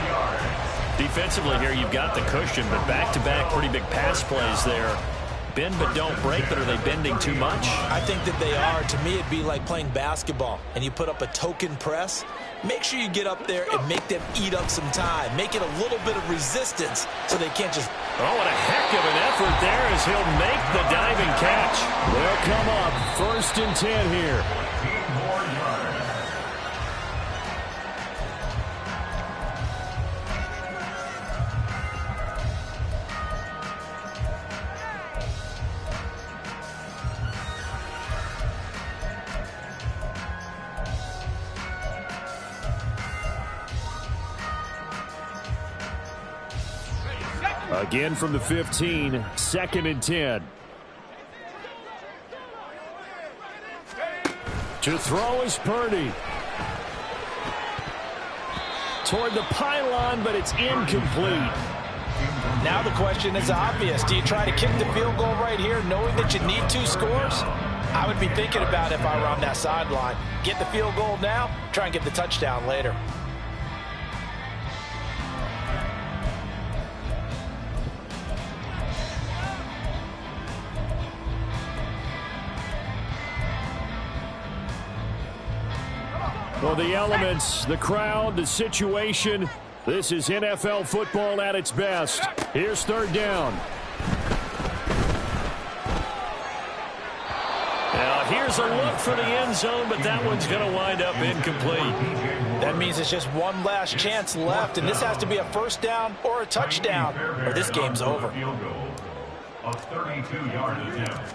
Defensively here, you've got the cushion, but back-to-back pretty big pass plays there. Bend but don't break, but are they bending too much? I think that they are. To me, it'd be like playing basketball, and you put up a token press. Make sure you get up there and make them eat up some time. Make it a little bit of resistance so they can't just... Oh, and a heck of an effort there as he'll make the diving catch. They'll come up 1st and 10 here. 15 more yards. Again from the 15, 2nd and 10. To throw is Purdy. Toward the pylon, but it's incomplete. Now the question is obvious. Do you try to kick the field goal right here knowing that you need 2 scores? I would be thinking about it if I were on that sideline. Get the field goal now, try and get the touchdown later. Well, the elements, the crowd, the situation, this is NFL football at its best. Here's 3rd down. Now, here's a look for the end zone, but that one's going to wind up incomplete. That means it's just one last chance left, and this has to be a 1st down or a touchdown, or this game's over. A 32-yard attempt.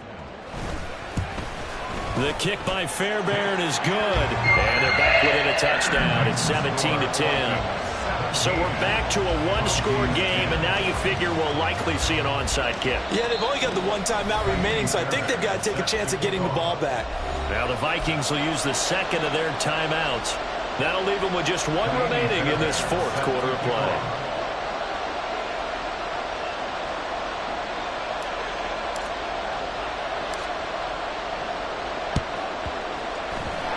The kick by Fairbairn is good. And they're back within a touchdown. It's 17-10. So we're back to a 1-score game, and now you figure we'll likely see an onside kick. Yeah, they've only got the 1 timeout remaining, so I think they've got to take a chance at getting the ball back. Now the Vikings will use the 2nd of their timeouts. That'll leave them with just 1 remaining in this 4th quarter of play.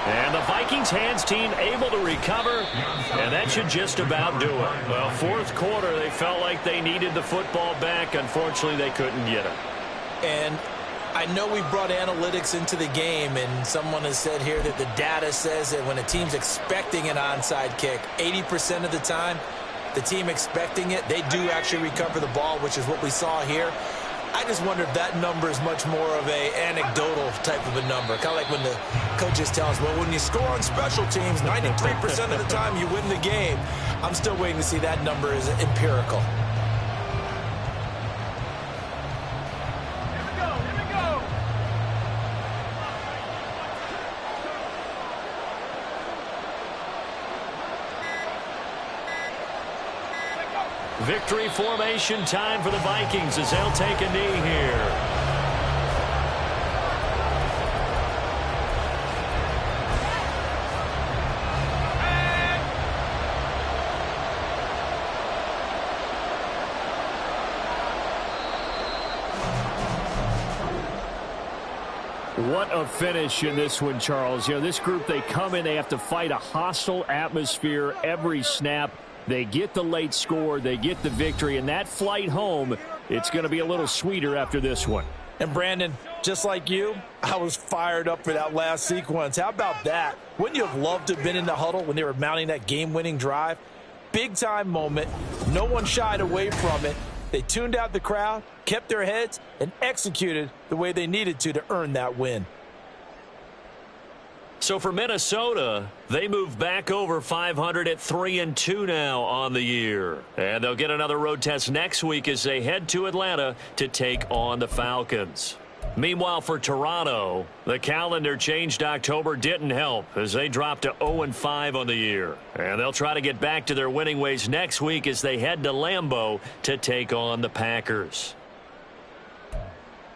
And the Vikings hands team able to recover, and that should just about do it. Well, 4th quarter, they felt like they needed the football back. Unfortunately, they couldn't get it. And I know we brought analytics into the game, and someone has said here that the data says that when a team's expecting an onside kick, 80% of the time, the team expecting it, they do actually recover the ball, which is what we saw here. I just wonder if that number is much more of a anecdotal type of a number. Kind of like when the coaches tell us, well, when you score on special teams, 93% of the time you win the game. I'm still waiting to see that number is empirical. Here we go. Victory formation time for the Vikings as they'll take a knee here. What a finish in this one, Charles. You know, this group, they come in, they have to fight a hostile atmosphere every snap. They get the late score, they get the victory, and that flight home, it's going to be a little sweeter after this one. And Brandon, just like you, I was fired up for that last sequence. How about that? Wouldn't you have loved to have been in the huddle when they were mounting that game-winning drive? Big-time moment. No one shied away from it. They tuned out the crowd, kept their heads, and executed the way they needed to earn that win. So for Minnesota, they move back over 500 at 3-2 now on the year. And they'll get another road test next week as they head to Atlanta to take on the Falcons. Meanwhile, for Toronto, the calendar changed October didn't help as they dropped to 0-5 on the year. And they'll try to get back to their winning ways next week as they head to Lambeau to take on the Packers.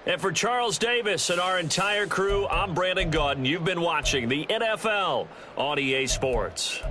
And for Charles Davis and our entire crew, I'm Brandon Gaudin. You've been watching the NFL on EA Sports.